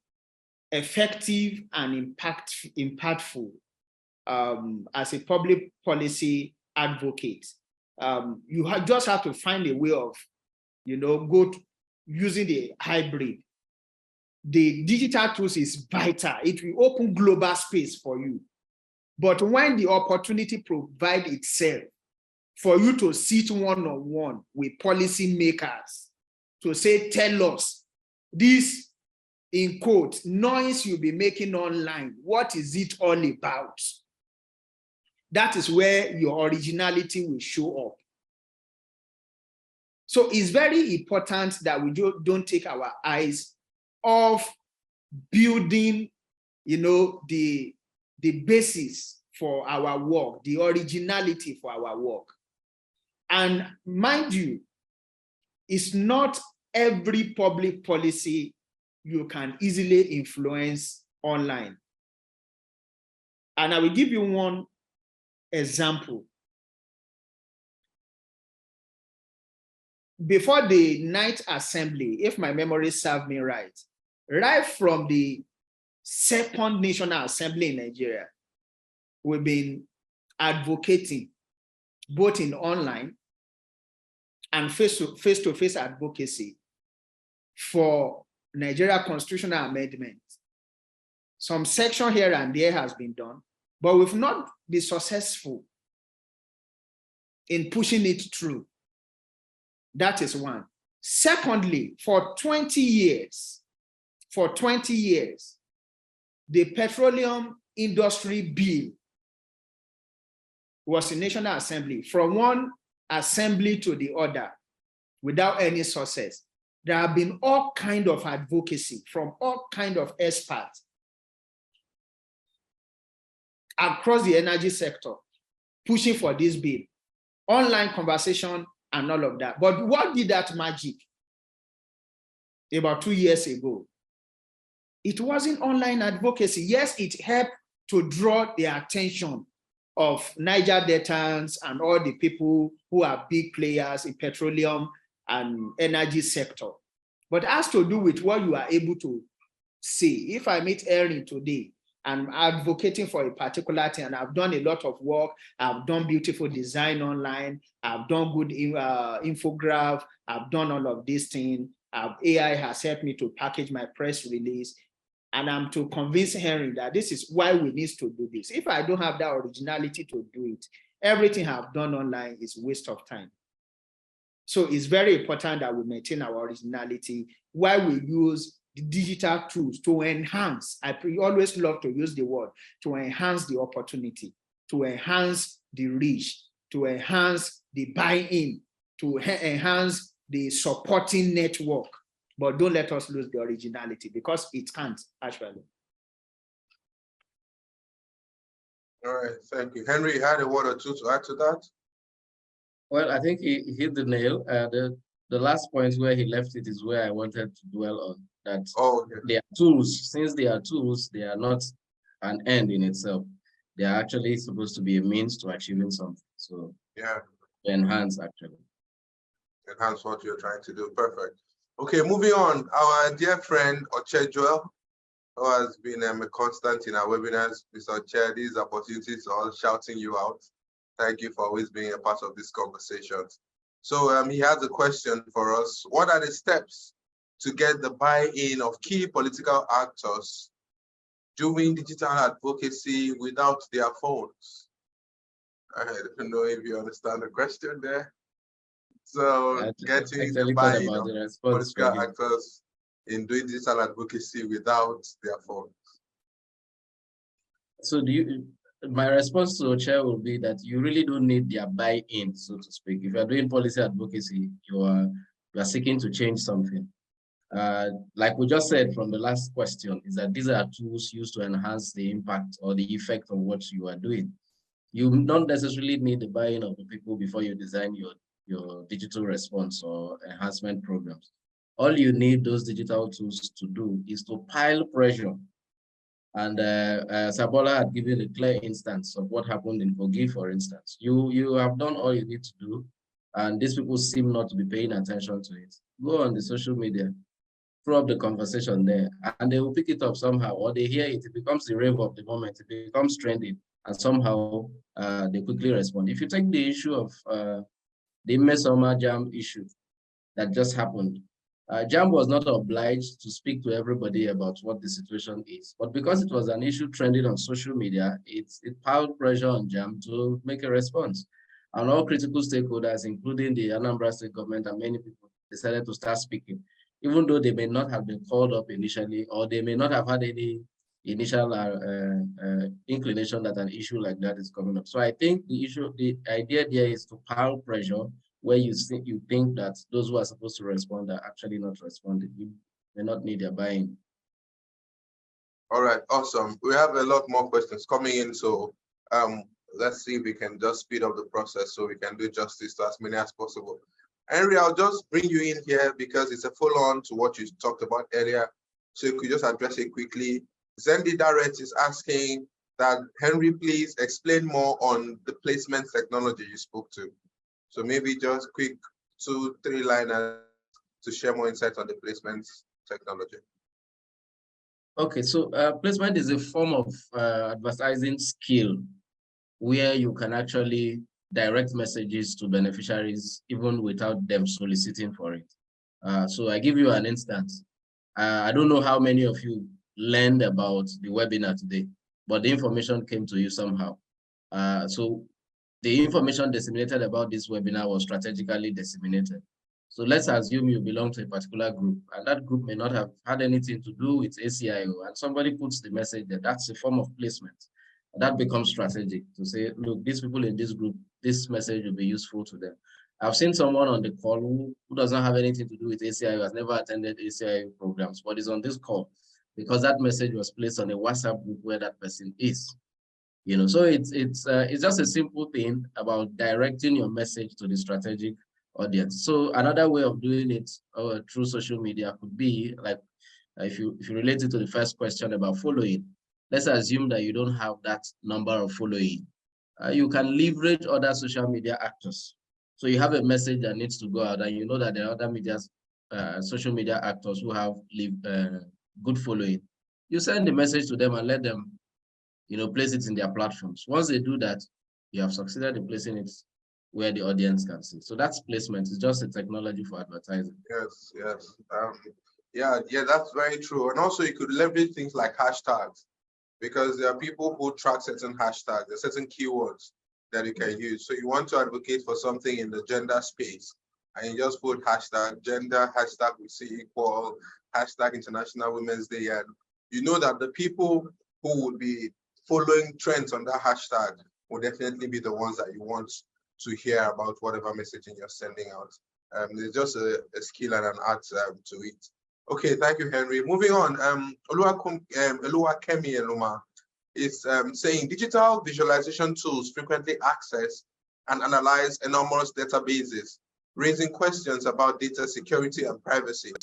effective and impactful as a public policy advocate, you just have to find a way of, you know, using the hybrid. The digital tools is vital. It will open global space for you. But when the opportunity provides itself for you to sit one-on-one with policymakers to say, tell us this, in quote, noise you'll be making online, what is it all about? That is where your originality will show up. So it's very important that we don't take our eyes off building, you know, the basis for our work, the originality for our work. And mind you, it's not every public policy you can easily influence online. And I will give you one example. Before the Ninth Assembly, if my memory serves me right from the Second National Assembly in Nigeria, we've been advocating both in online and face-to-face advocacy for Nigeria constitutional amendment. Some section here and there has been done, but we've not been successful in pushing it through. That is one. Secondly, for 20 years, the Petroleum Industry Bill was in National Assembly, from one assembly to the other, without any success. There have been all kinds of advocacy from all kinds of experts across the energy sector, pushing for this bill, online conversation and all of that. But what did that magic about 2 years ago? It wasn't online advocacy. Yes, it helped to draw the attention of Niger Deltans and all the people who are big players in petroleum and energy sector. But it has to do with what you are able to say. If I meet Erin today, I'm advocating for a particular thing, and I've done a lot of work, I've done beautiful design online, I've done good infograph, I've done all of these things, AI has helped me to package my press release, and I'm to convince Henry that this is why we need to do this. If I don't have that originality to do it, everything I've done online is a waste of time. So it's very important that we maintain our originality while we use the digital tools to enhance. I always love to use the word, to enhance the opportunity, to enhance the reach, to enhance the buy-in, to enhance the supporting network. But don't let us lose the originality, because it can't actually. All right, thank you. Henry, you had a word or two to add to that? Well, I think he hit the nail. The last point where he left it is where I wanted to dwell on. That they are tools. Since they are tools, they are not an end in itself. They are actually supposed to be a means to achieving something. So Yeah, enhance actually. enhance what you're trying to do. Perfect. Okay, moving on. Our dear friend Oche Joel, who has been a constant in our webinars. Mr. Chair, these opportunities are all shouting you out. Thank you for always being a part of these conversations. So he has a question for us. What are the steps to get the buy-in of key political actors doing digital advocacy without their phones? I don't know if you understand the question there. So getting the Actually thought buy-in about of the response for political you. actors in doing digital advocacy without their phones. So my response to Chair will be that you really don't need their buy-in, so to speak. If you are doing policy advocacy, you are seeking to change something. Like we just said from the last question, is that these are tools used to enhance the impact or the effect of what you are doing. You don't necessarily need the buy-in of the people before you design your digital response or enhancement programs. All you need those digital tools to do is to pile pressure. And Sabola had given a clear instance of what happened in Kogi, for instance. You have done all you need to do, and these people seem not to be paying attention to it. Go on the social media, throw up the conversation there, and they will pick it up somehow, or they hear it, it becomes the rave of the moment, it becomes trending, and somehow they quickly respond. If you take the issue of the Mesoma Jam issue that just happened, JAM was not obliged to speak to everybody about what the situation is, but because it was an issue trending on social media, it piled pressure on JAM to make a response. And all critical stakeholders, including the Anambra State government and many people, decided to start speaking, even though they may not have been called up initially, or they may not have had any initial inclination that an issue like that is coming up. So I think the idea there is to pile pressure where you think that those who are supposed to respond are actually not responding. You may not need their buy-in. All right, awesome. We have a lot more questions coming in, so let's see if we can just speed up the process so we can do justice to as many as possible. Henry, I'll just bring you in here because it's a follow-on to what you talked about earlier. So you could just address it quickly. Zendi Darrett is asking that Henry, please explain more on the placement technology you spoke to. So maybe just quick 2-3 liners to share more insight on the placement technology. Okay, so placement is a form of advertising skill where you can actually direct messages to beneficiaries even without them soliciting for it. So I give you an instance. I don't know how many of you learned about the webinar today, but the information came to you somehow. So the information disseminated about this webinar was strategically disseminated. So let's assume you belong to a particular group, and that group may not have had anything to do with ACIO, and somebody puts the message that that's a form of placement. And that becomes strategic to say, look, these people in this group, this message will be useful to them. I've seen someone on the call who doesn't have anything to do with ACIO, has never attended ACIO programs, but is on this call because that message was placed on a WhatsApp group where that person is. So it's just a simple thing about directing your message to the strategic audience. So another way of doing it through social media could be like, if you relate it to the first question about following, let's assume that you don't have that number of following. You can leverage other social media actors. So you have a message that needs to go out, and you know that there are other social media actors who have good following. You send the message to them and let them place it in their platforms. Once they do that, you have succeeded in placing it where the audience can see. So that's placement. It's just a technology for advertising. Yes, yes. Yeah, that's very true. And also you could leverage things like hashtags, because there are people who track certain hashtags, there are certain keywords that you can use. So you want to advocate for something in the gender space, and you just put hashtag gender, hashtag we see equal, hashtag International Women's Day, and you know that the people who would be following trends on that hashtag will definitely be the ones that you want to hear about whatever messaging you're sending out. It's just a skill and an art to it. Okay, thank you, Henry. Moving on, Oluwakemi Eluma is saying digital visualization tools frequently access and analyze enormous databases, raising questions about data security and privacy.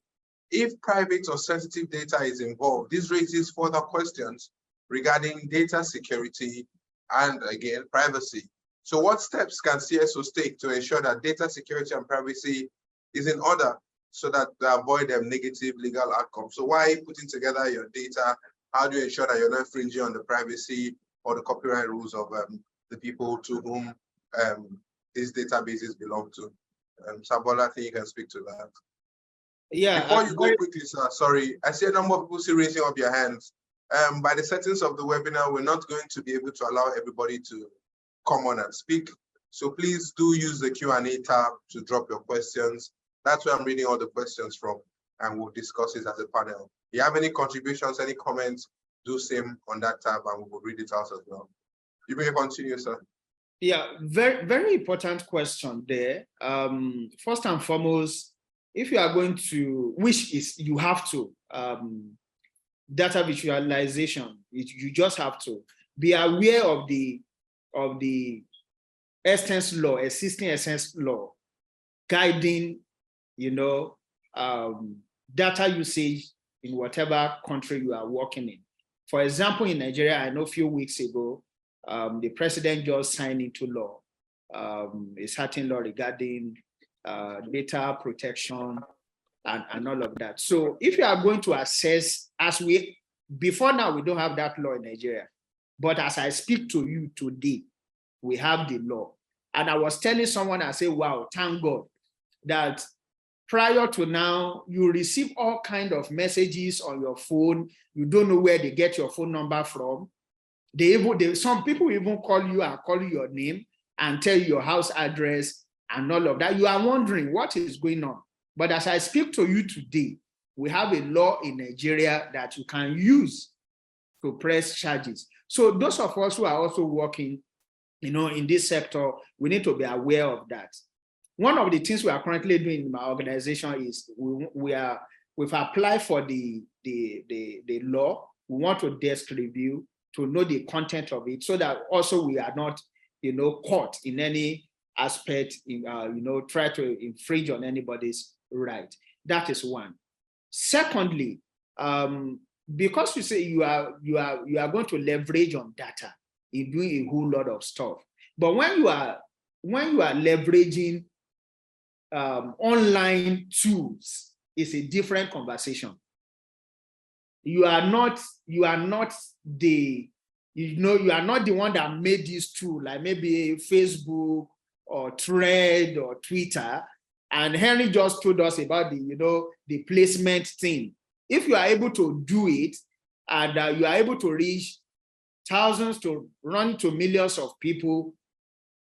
If private or sensitive data is involved, this raises further questions regarding data security and, again, privacy. So what steps can CSOs take to ensure that data security and privacy is in order so that they avoid negative legal outcomes? So why putting together your data? How do you ensure that you're not infringing on the privacy or the copyright rules of the people to whom these databases belong to? Sabola, I think you can speak to that. Yeah. Before you go quickly, sir, sorry, I see a number of people still raising up your hands. By the settings of the webinar, we're not going to be able to allow everybody to come on and speak. So please do use the Q&A tab to drop your questions. That's where I'm reading all the questions from, and we'll discuss it as a panel. If you have any contributions, any comments, do same on that tab, and we will read it out as well. You may continue, sir. Yeah, very, very important question there. First and foremost, if you are going to, which is you have to, data visualization, you just have to be aware of the essence law, existing essence law, guiding, data usage in whatever country you are working in. For example, in Nigeria, I know a few weeks ago, the president just signed into law a certain law regarding data protection and all of that. So if you are going to assess, before now, we don't have that law in Nigeria, but as I speak to you today, we have the law. And I was telling someone, I say, wow, thank God that prior to now, you receive all kinds of messages on your phone. You don't know where they get your phone number from. Some people even call you and call you your name and tell you your house address and all of that. You are wondering what is going on. But as I speak to you today, we have a law in Nigeria that you can use to press charges. So those of us who are also working, in this sector, we need to be aware of that. One of the things we are currently doing in my organization is we've applied for the law. We want to desk review to know the content of it, so that also we are not, caught in any aspect, try to infringe on anybody's right. That is one. Secondly, because you say you are going to leverage on data in doing a whole lot of stuff, but when you are leveraging online tools, it's a different conversation. You are not the one that made this tool, like maybe Facebook or Thread or Twitter. And Henry just told us about the placement thing. If you are able to do it, and you are able to reach thousands to run to millions of people,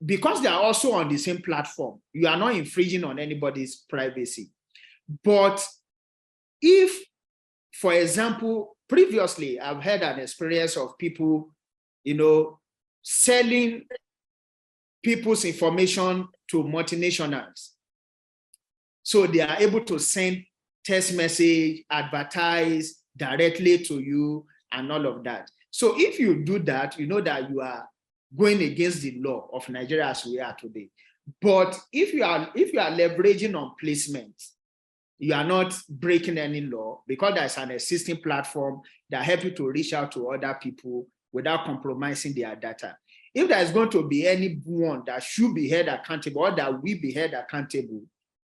because they are also on the same platform, you are not infringing on anybody's privacy. But if, for example, previously, I've had an experience of people, selling people's information to multinationals. So they are able to send text message, advertise directly to you and all of that. So if you do that, you know that you are going against the law of Nigeria as we are today. But if you are leveraging on placement, you are not breaking any law, because there's an existing platform that helps you to reach out to other people without compromising their data. If there's going to be anyone that should be held accountable or that will be held accountable,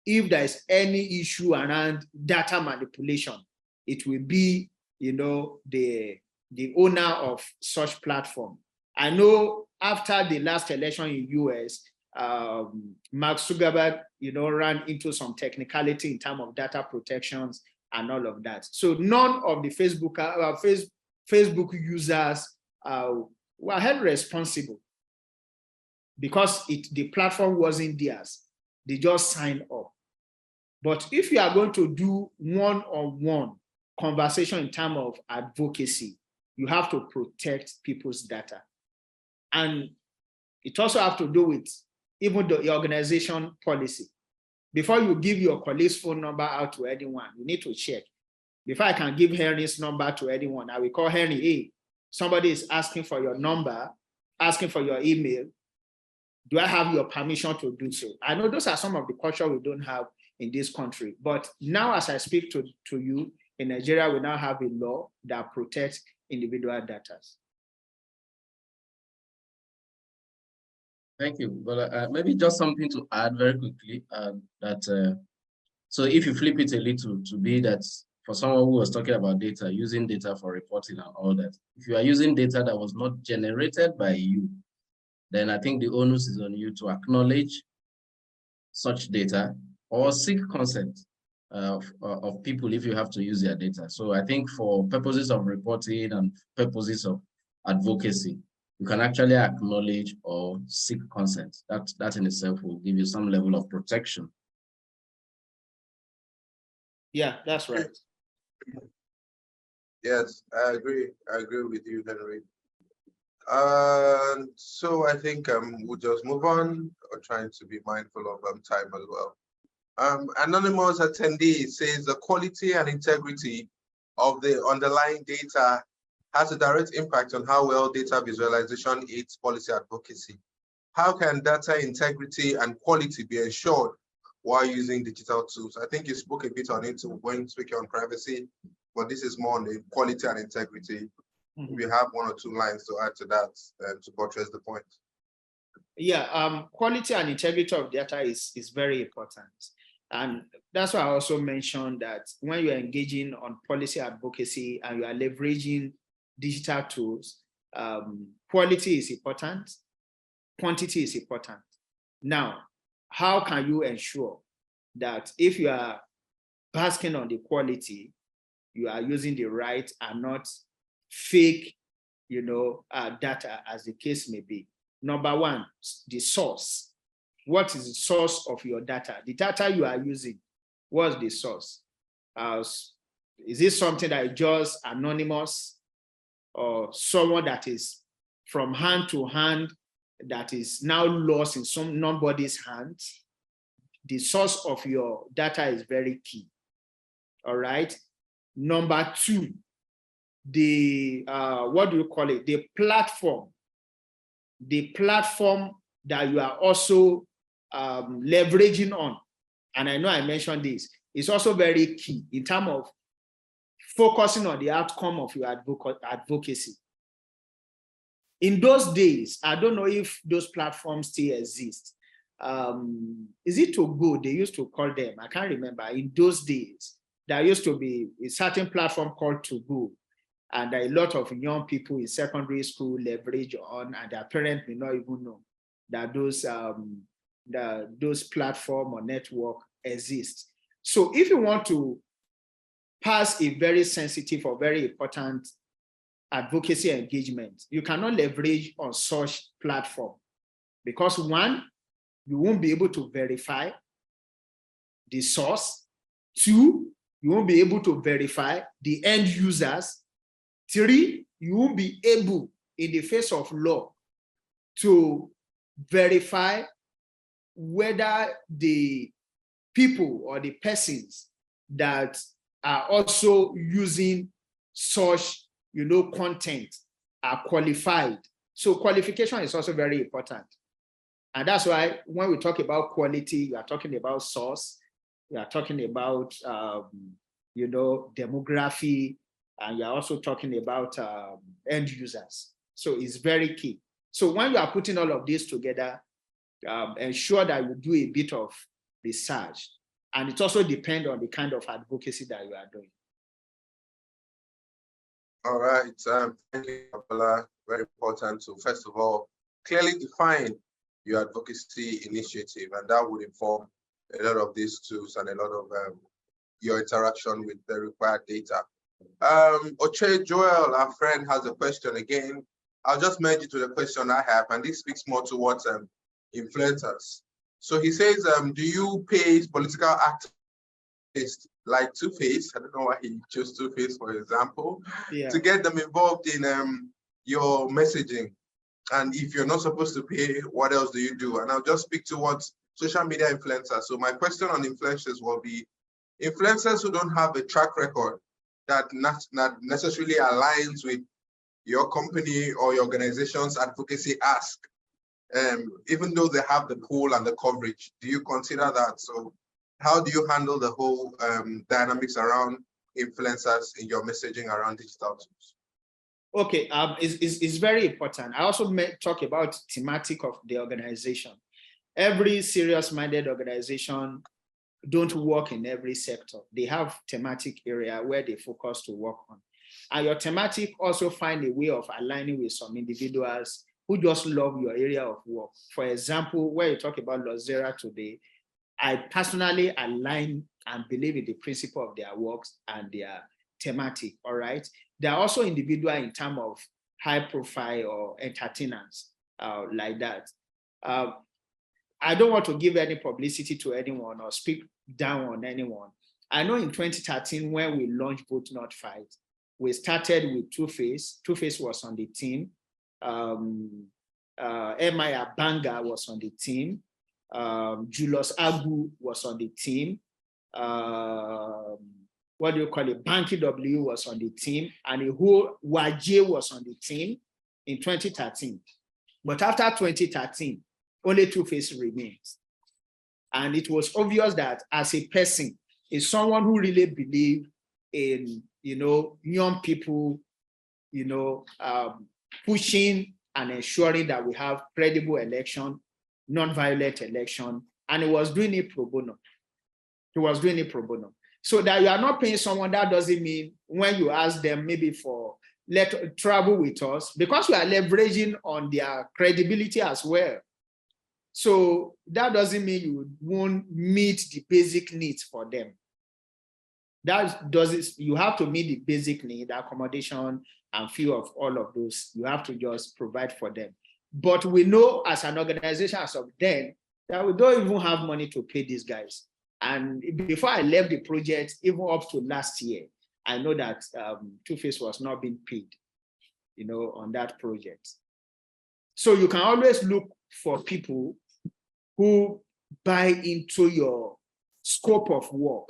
if there's any issue around data manipulation, it will be, the owner of such platform. I know after the last election in US, Mark Zuckerberg, ran into some technicality in terms of data protections and all of that. So none of the Facebook users were held responsible because the platform wasn't theirs. They just signed up. But if you are going to do one-on-one conversation in terms of advocacy, you have to protect people's data. And it also has to do with even the organization policy. Before you give your colleague's phone number out to anyone, you need to check. Before I can give Henry's number to anyone, I will call Henry, hey, somebody is asking for your number, asking for your email. Do I have your permission to do so? I know those are some of the culture we don't have in this country. But now as I speak to you, in Nigeria, we now have a law that protects individual data. Thank you. Well, maybe just something to add very quickly. So if you flip it a little to be that for someone who was talking about data, using data for reporting and all that, if you are using data that was not generated by you, then I think the onus is on you to acknowledge such data or seek consent of people if you have to use their data. So I think for purposes of reporting and purposes of advocacy, you can actually acknowledge or seek consent. That in itself will give you some level of protection. Yeah, that's right. Yes, I agree. I agree with you, Henry. So I think we'll just move on, or trying to be mindful of time as well. Anonymous attendee says the quality and integrity of the underlying data has a direct impact on how well data visualization aids policy advocacy. How can data integrity and quality be ensured while using digital tools? I think you spoke a bit on it when speaking on privacy, but this is more on the quality and integrity. We have one or two lines to add to that to buttress the point. Yeah, quality and integrity of data is very important. And that's why I also mentioned that when you're engaging on policy advocacy and you are leveraging digital tools, quality is important, quantity is important. Now, how can you ensure that if you are basking on the quality, you are using the right and not fake, data, as the case may be? Number one, the source. What is the source of your data? The data you are using, what's the source? Is it something that is just anonymous, or someone that is from hand to hand that is now lost in nobody's hands? The source of your data is very key. All right. Number two, the what do you call it? The platform that you are also leveraging on. And I know I mentioned this, is also very key in terms of focusing on the outcome of your advocacy. In those days, I don't know if those platforms still exist. Is it Togo they used to call them? I can't remember. In those days, there used to be a certain platform called Togo, and a lot of young people in secondary school leverage on, and their parents may not even know that those platform or network exist. So if you want to pass a very sensitive or very important advocacy engagement, you cannot leverage on such platform, because one, you won't be able to verify the source. Two, you won't be able to verify the end users. Three, you won't be able, in the face of law, to verify whether the people or the persons that are also using such, content are qualified. So qualification is also very important. And that's why when we talk about quality, we are talking about source, we are talking about, demography, and you're also talking about end users. So it's very key. So when you are putting all of this together, ensure that you do a bit of research. And it also depends on the kind of advocacy that you are doing. All right, thank you, Abala. Very important to, first of all, clearly define your advocacy initiative, and that would inform a lot of these tools and a lot of your interaction with the required data. Oche Joel, our friend, has a question again. I'll just merge it to the question I have, and this speaks more towards influencers. So he says, do you pay political activists like Two-Face? I don't know why he chose Two-Face, for example, to get them involved in your messaging. And if you're not supposed to pay, what else do you do? And I'll just speak towards social media influencers. So my question on influencers will be, influencers who don't have a track record that not necessarily aligns with your company or your organization's advocacy ask, even though they have the pull and the coverage, do you consider that? So how do you handle the whole dynamics around influencers in your messaging around digital tools? Okay, it's very important. I also talk about thematic of the organization. Every serious-minded organization don't work in every sector. They have thematic area where they focus to work on. And your thematic also find a way of aligning with some individuals who just love your area of work. For example, where you talk about Lozera today, I personally align and believe in the principle of their works and their thematic, all right? They are also individual in terms of high profile or entertainers like that. I don't want to give any publicity to anyone or speak down on anyone. I know in 2013, when we launched Vote Not Fight, we started with Two-Face. Two-Face was on the team. M.I. Abanga was on the team. Julius Agu was on the team. What do you call it? Banky W was on the team. And the whole Waje was on the team in 2013. But after 2013, only Two-Face remains. And it was obvious that as a person, is someone who really believed in, young people, pushing and ensuring that we have credible election, non-violent election, and he was doing it pro bono. He was doing it pro bono. So that you are not paying someone, that doesn't mean when you ask them maybe for travel with us, because we are leveraging on their credibility as well. So that doesn't mean you won't meet the basic needs for them. You have to meet the basic need, accommodation, and few of all of those. You have to just provide for them. But we know as an organization as of then that we don't even have money to pay these guys. And before I left the project, even up to last year, I know that Two-Face was not being paid, on that project. So you can always look for people who buy into your scope of work,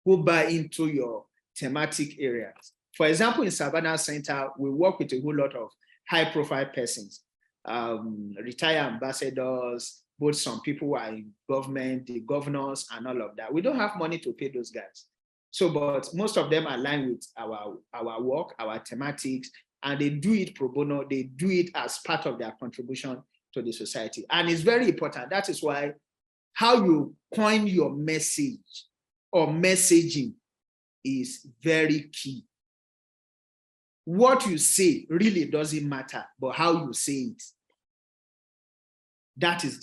who buy into your thematic areas. For example, in Savannah Center, we work with a whole lot of high-profile persons, retired ambassadors, both some people who are in government, the governors, and all of that. We don't have money to pay those guys. So, but most of them align with our work, our thematics, and they do it pro bono. They do it as part of their contribution to the society. And it's very important. That is why how you coin your message or messaging is very key. What you say really doesn't matter, but how you say it. That is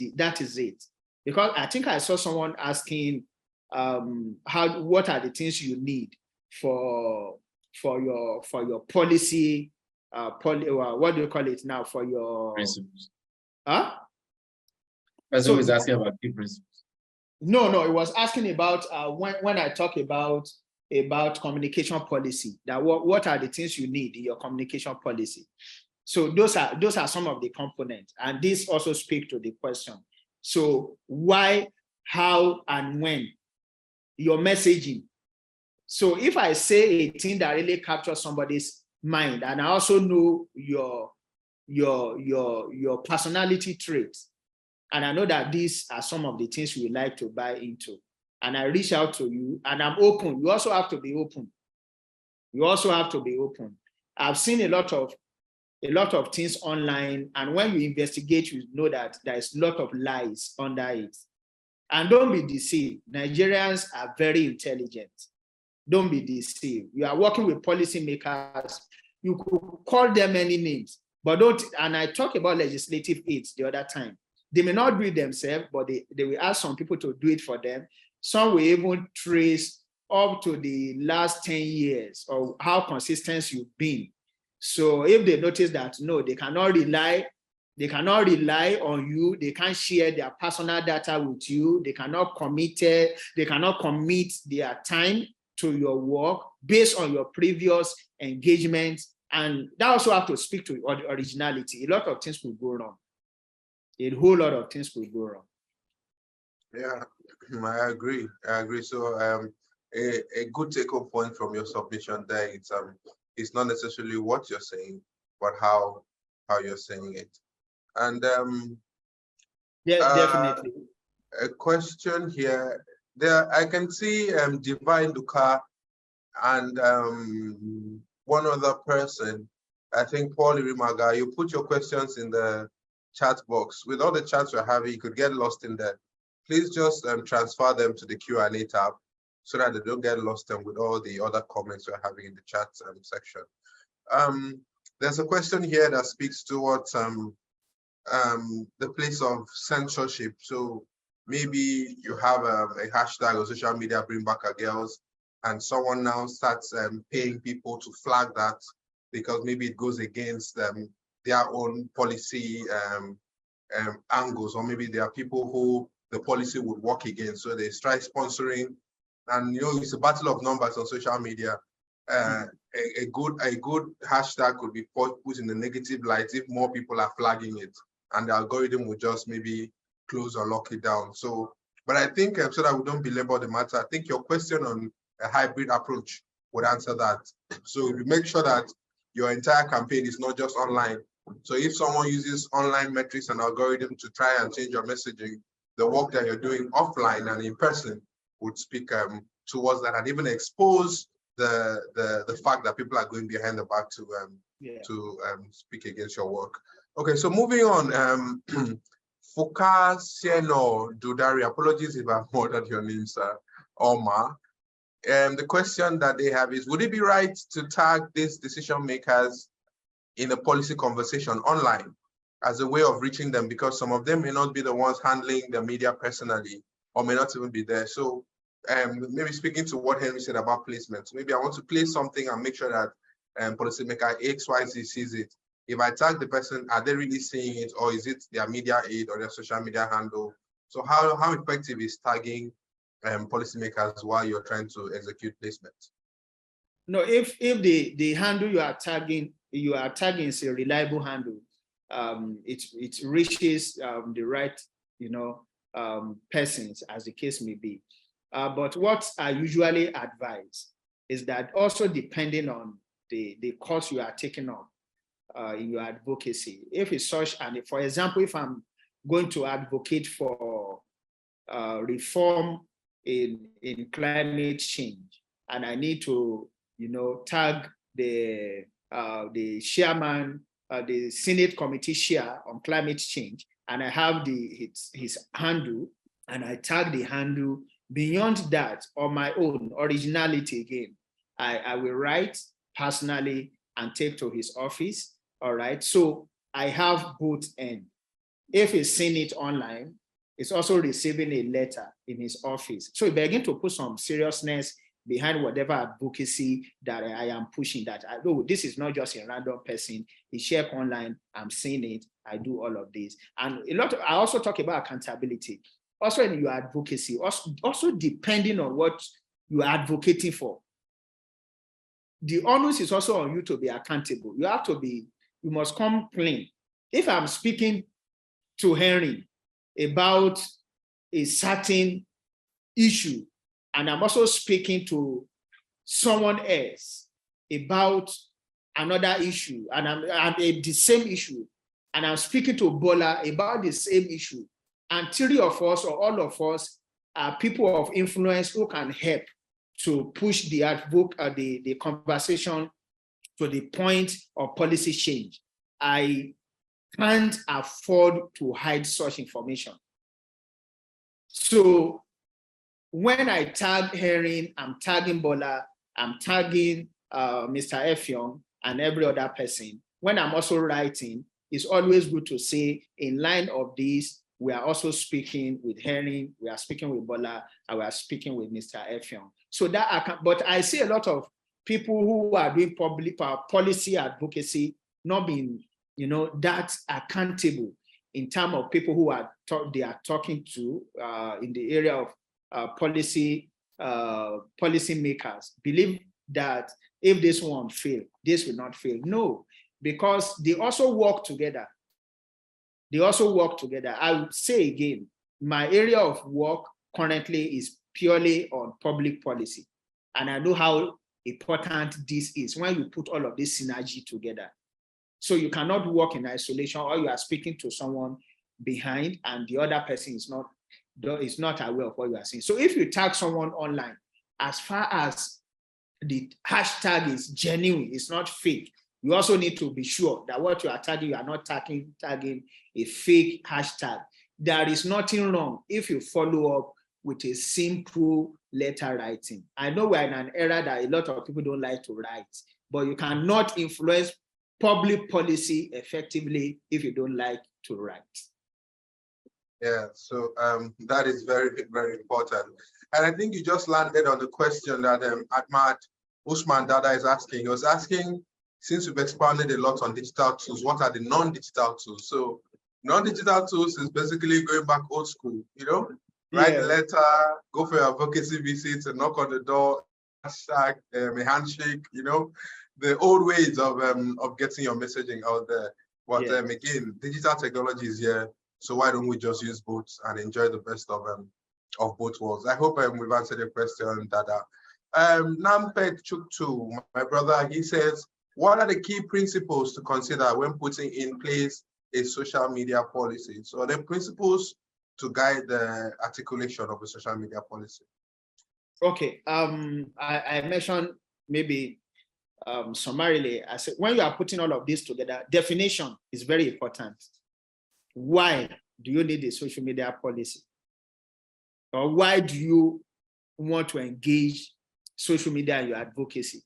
it. Because I think I saw someone asking what are the things you need for your policy, what do you call it now, for your principles. Huh? So is asking about key principles. No, it was asking about when I talk about communication policy, that what are the things you need in your communication policy. So those are some of the components, and this also speaks to the question. So why, how, and when your messaging. So if I say a thing that really captures somebody's mind, and I also know your personality traits, and I know that these are some of the things you like to buy into, and I reach out to you, and I'm open. You also have to be open. I've seen a lot of things online, and when you investigate, you know that there's a lot of lies under it. And don't be deceived. Nigerians are very intelligent. Don't be deceived. You are working with policymakers. You could call them any names, but don't. And I talked about legislative aids the other time. They may not do it themselves, but they will ask some people to do it for them. Some will even trace up to the last 10 years of how consistent you've been. So if they notice that, no, they cannot rely on you, they can't share their personal data with you, they cannot commit their time to your work based on your previous engagements. And that also have to speak to originality. A lot of things will go wrong. A whole lot of things will go wrong. Yeah, I agree. So a good take-home point from your submission there, it's not necessarily what you're saying, but how you're saying it. And yeah, definitely. A question here. There I can see Divine Duka and one other person I think Paul Irimaga, you put your questions in the chat box. With all the chats we're having, you could get lost in there. Please just transfer them to the Q&A tab so that they don't get lost with all the other comments we're having in the chat section. There's a question here that speaks towards the place of censorship. So maybe you have a hashtag on social media, bring back our girls, and someone now starts paying people to flag that because maybe it goes against their own policy angles, or maybe there are people who the policy would work against. So they try sponsoring, and it's a battle of numbers on social media. A good hashtag could be put in the negative light if more people are flagging it, and the algorithm will just maybe close or lock it down. So, but I think so that we don't belabor the matter, I think your question on a hybrid approach would answer that. So you make sure that your entire campaign is not just online. So if someone uses online metrics and algorithm to try and change your messaging, the work that you're doing offline and in person would speak towards that, and even expose the fact that people are going behind the back to speak against your work. Okay, so moving on, Fuka Sieno Dudari, apologies if I've murdered your name, sir, Omar. The question that they have is, would it be right to tag these decision makers in a policy conversation online as a way of reaching them, because some of them may not be the ones handling the media personally, or may not even be there? So maybe speaking to what Henry said about placement, maybe I want to place something and make sure that policymaker XYZ sees it. If I tag the person, are they really seeing it, or is it their media aid or their social media handle? So how effective is tagging policymakers while you're trying to execute placement? No, if the handle you are tagging is a reliable handle, it reaches the right persons, as the case may be. But what I usually advise is that, also depending on the course you are taking up in your advocacy, if it's such, and for example, if I'm going to advocate for reform in climate change, and I need to tag the chairman, the Senate committee chair on climate change, and I have his handle, and I tag the handle. Beyond that, on my own originality again, I will write personally and take to his office. All right. So I have both ends. If he's seen it online, it's also receiving a letter in his office. So we begin to put some seriousness behind whatever advocacy that I am pushing, that I know this is not just a random person. He shared online, I'm seeing it, I do all of this. And I also talk about accountability. Also in your advocacy, also depending on what you are advocating for. The onus is also on you to be accountable. You must come clean. If I'm speaking to Henry about a certain issue, and I'm also speaking to someone else about another issue, and I'm the same issue, and I'm speaking to Bola about the same issue, and three of us or all of us are people of influence who can help to push the conversation to the point of policy change. I can't afford to hide such information. So when I tag Herring, I'm tagging Bola, I'm tagging Mr. Effiong and every other person. When I'm also writing, it's always good to say, in line of this, we are also speaking with Herring, we are speaking with Bola, and we are speaking with Mr. Effiong. So that but I see a lot of people who are doing public policy advocacy not being, that accountable in terms of people who they are talking to in the area of policy makers. Believe that if this one fail, this will not fail. No, because they also work together. I would say again, my area of work currently is purely on public policy. And I know how important this is when you put all of this synergy together. So you cannot work in isolation, or you are speaking to someone behind and the other person is not aware of what you are saying. So if you tag someone online, as far as the hashtag is genuine, it's not fake, You also need to be sure that what you are tagging, you are not tagging a fake hashtag. There is nothing wrong if you follow up with a simple letter writing. I know we're in an era that a lot of people don't like to write, but you cannot influence public policy effectively if you don't like to write. Yeah, so that is very, very important. And I think you just landed on the question that Ahmad Usman Dada is asking. He was asking, since we've expanded a lot on digital tools, what are the non-digital tools? So non-digital tools is basically going back old school, write a letter, go for your advocacy visits and knock on the door, hashtag, a handshake, the old ways of getting your messaging out there. But again, digital technology is here. So why don't we just use both and enjoy the best of both worlds? I hope we've answered your question, Dada. Nampet Chuktu, my brother, he says, what are the key principles to consider when putting in place a social media policy? So the principles to guide the articulation of a social media policy. Okay, I mentioned maybe summarily, I said, when you are putting all of this together, definition is very important. Why do you need a social media policy? Or why do you want to engage social media in your advocacy?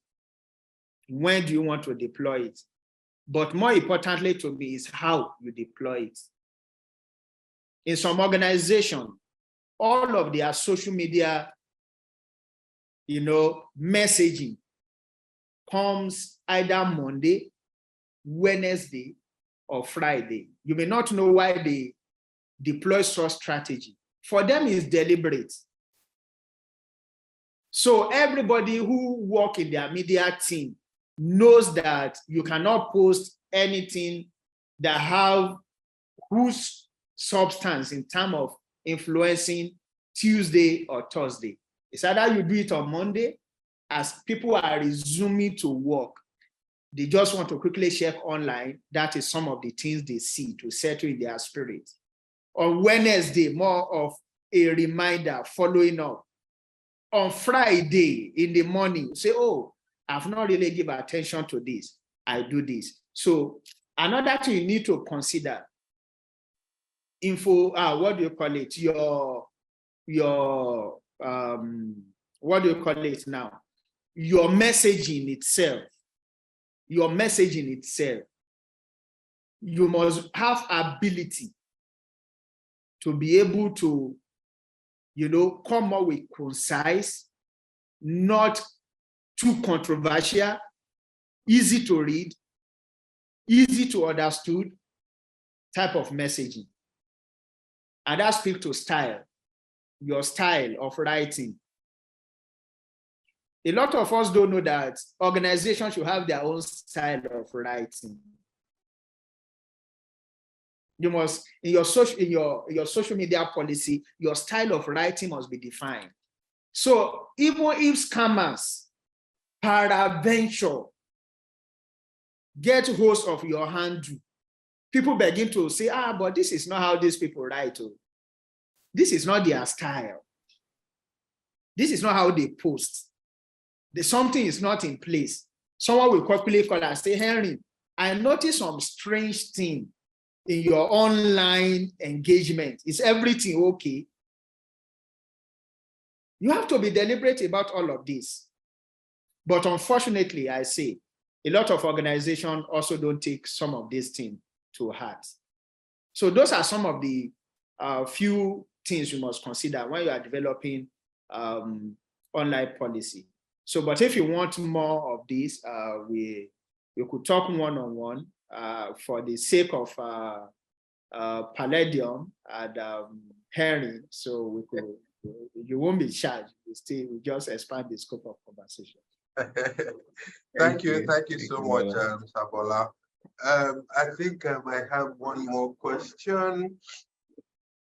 When do you want to deploy it? But more importantly to me is how you deploy it. In some organizations, all of their social media, messaging comes either Monday, Wednesday, or Friday. You may not know why they deploy such strategy. For them, it's deliberate. So everybody who works in their media team knows that you cannot post anything that have whose substance in terms of influencing Tuesday or Thursday. It's either you do it on Monday, as people are resuming to work, they just want to quickly check online. That is some of the things they see to settle in their spirit. On Wednesday, more of a reminder, following up. On Friday in the morning, say, oh, I've not really given attention to this. I do this. So another thing you need to consider, what do you call it? What do you call it now? Your messaging itself. Your messaging itself. You must have ability to be able to, come up with concise, not too controversial, easy to read, easy to understood type of messaging. And that speaks to style, your style of writing. A lot of us don't know that organizations should have their own style of writing. You must, in your social media policy, your style of writing must be defined. So even if scammers, peradventure, get hold of your handle, people begin to say, but this is not how these people write. This is not their style. This is not how they post. Something is not in place. Someone will quickly call and say, Henry, I noticed some strange thing in your online engagement. Is everything okay? You have to be deliberate about all of this. But unfortunately, I say, a lot of organizations also don't take some of these things to heart. So those are some of the few things you must consider when you are developing online policy. So, but if you want more of this, we could talk one-on-one for the sake of Palladium and Henry. So you won't be charged. We just expand the scope of conversation. Thank you so much, Sabola. I think I have one more question.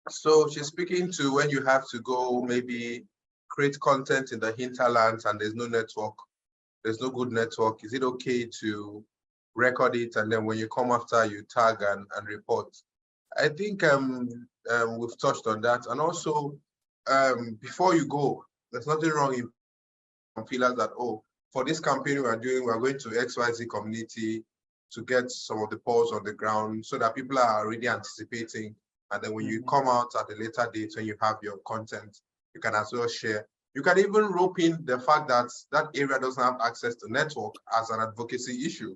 So she's speaking to when you have to go maybe create content in the hinterlands and there's no network, there's no good network. Is it okay to record it and then when you come after you tag and report? I think we've touched on that. And also, before you go, there's nothing wrong in feelers that, oh, for this campaign we're doing, we're going to XYZ community to get some of the polls on the ground so that people are already anticipating. And then when you come out at a later date, when you have your content, you can as well share. You can even rope in the fact that that area doesn't have access to network as an advocacy issue,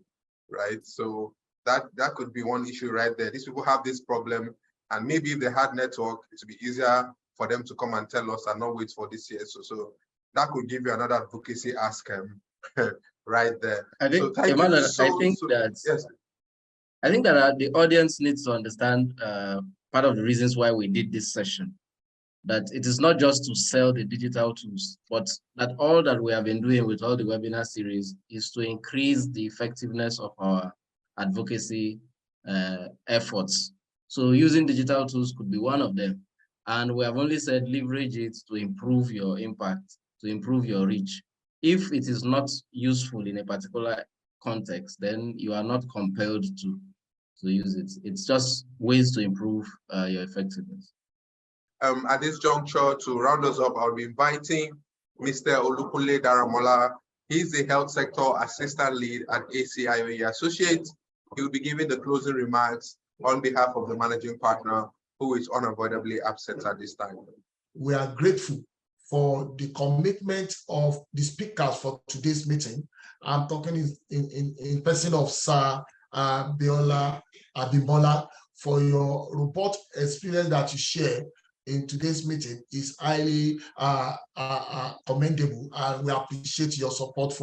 right? So that could be one issue right there. These people have this problem, and maybe if they had network, it would be easier for them to come and tell us and not wait for this year. So that could give you another advocacy ask right there. I think, so thank Emmanuel, you so, yes. I think that the audience needs to understand part of the reasons why we did this session, that it is not just to sell the digital tools, but that all that we have been doing with all the webinar series is to increase the effectiveness of our advocacy efforts. So using digital tools could be one of them. And we have only said leverage it to improve your impact, to improve your reach. If it is not useful in a particular context, then you are not compelled to use it. It's just ways to improve your effectiveness. At this juncture, to round us up, I'll be inviting Mr. Olukunle Daramola. He's the Health Sector Assistant Lead at ACIOE Associates. He will be giving the closing remarks on behalf of the Managing Partner, who is unavoidably absent at this time. We are grateful for the commitment of the speakers for today's meeting. I'm talking in person of Sir Biola Abimbola for your report experience that you share in today's meeting is highly commendable, and we appreciate your support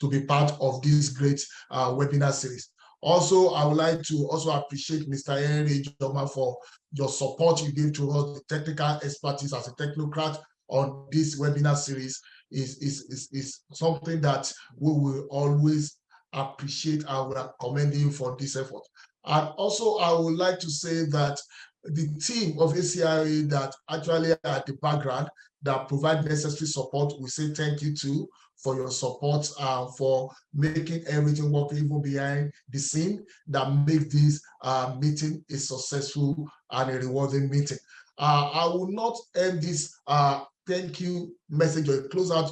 to be part of this great webinar series. Also, I would like to also appreciate Mr. Henry Joma for your support you gave to us. The technical expertise as a technocrat on this webinar series is something that we will always appreciate, and we are commending you for this effort. And also, I would like to say that the team of ACIOE that actually are at the background that provide necessary support, we say thank you to for your support, for making everything work even behind the scene that make this meeting a successful and a rewarding meeting. I will not end this thank you message or close out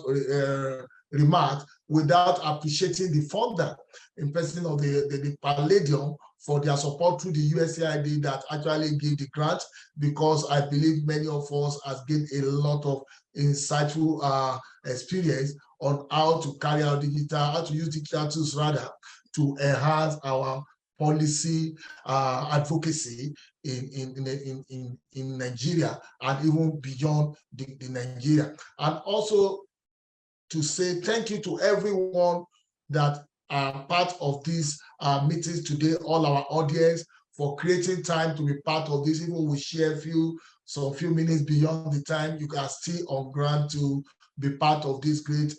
remark without appreciating the funder in person of the Palladium for their support through the USAID that actually gave the grant, because I believe many of us has gained a lot of insightful experience on how to carry out how to use digital tools rather to enhance our policy advocacy in Nigeria and even beyond the Nigeria. And also to say thank you to everyone that are part of these meetings today, all our audience, for creating time to be part of this. Even we share some few minutes beyond the time, you are still on ground to be part of these great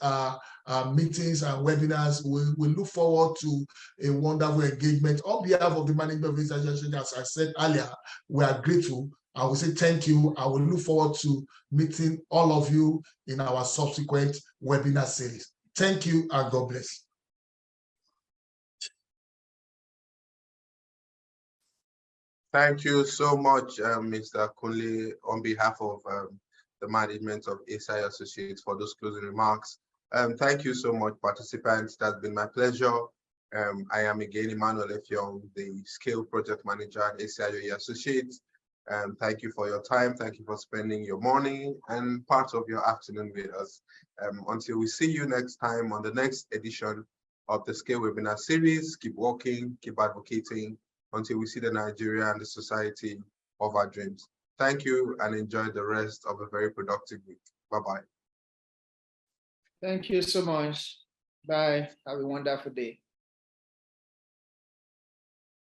meetings and webinars. We look forward to a wonderful engagement. On behalf of the management of this association, as I said earlier, we are grateful. I will say thank you. I will look forward to meeting all of you in our subsequent webinar series. Thank you and God bless. Thank you so much, Mr. Kunle, on behalf of the management of ACIOE Associates for those closing remarks. Thank you so much, participants. That's been my pleasure. I am again Emmanuel Effiong, the Scale Project Manager at ACIOE Associates. Thank you for your time. Thank you for spending your morning and part of your afternoon with us. Until we see you next time on the next edition of the Scale Webinar Series, keep walking, keep advocating, until we see the Nigeria and the society of our dreams. Thank you and enjoy the rest of a very productive week. Bye-bye. Thank you so much. Bye. Have a wonderful day.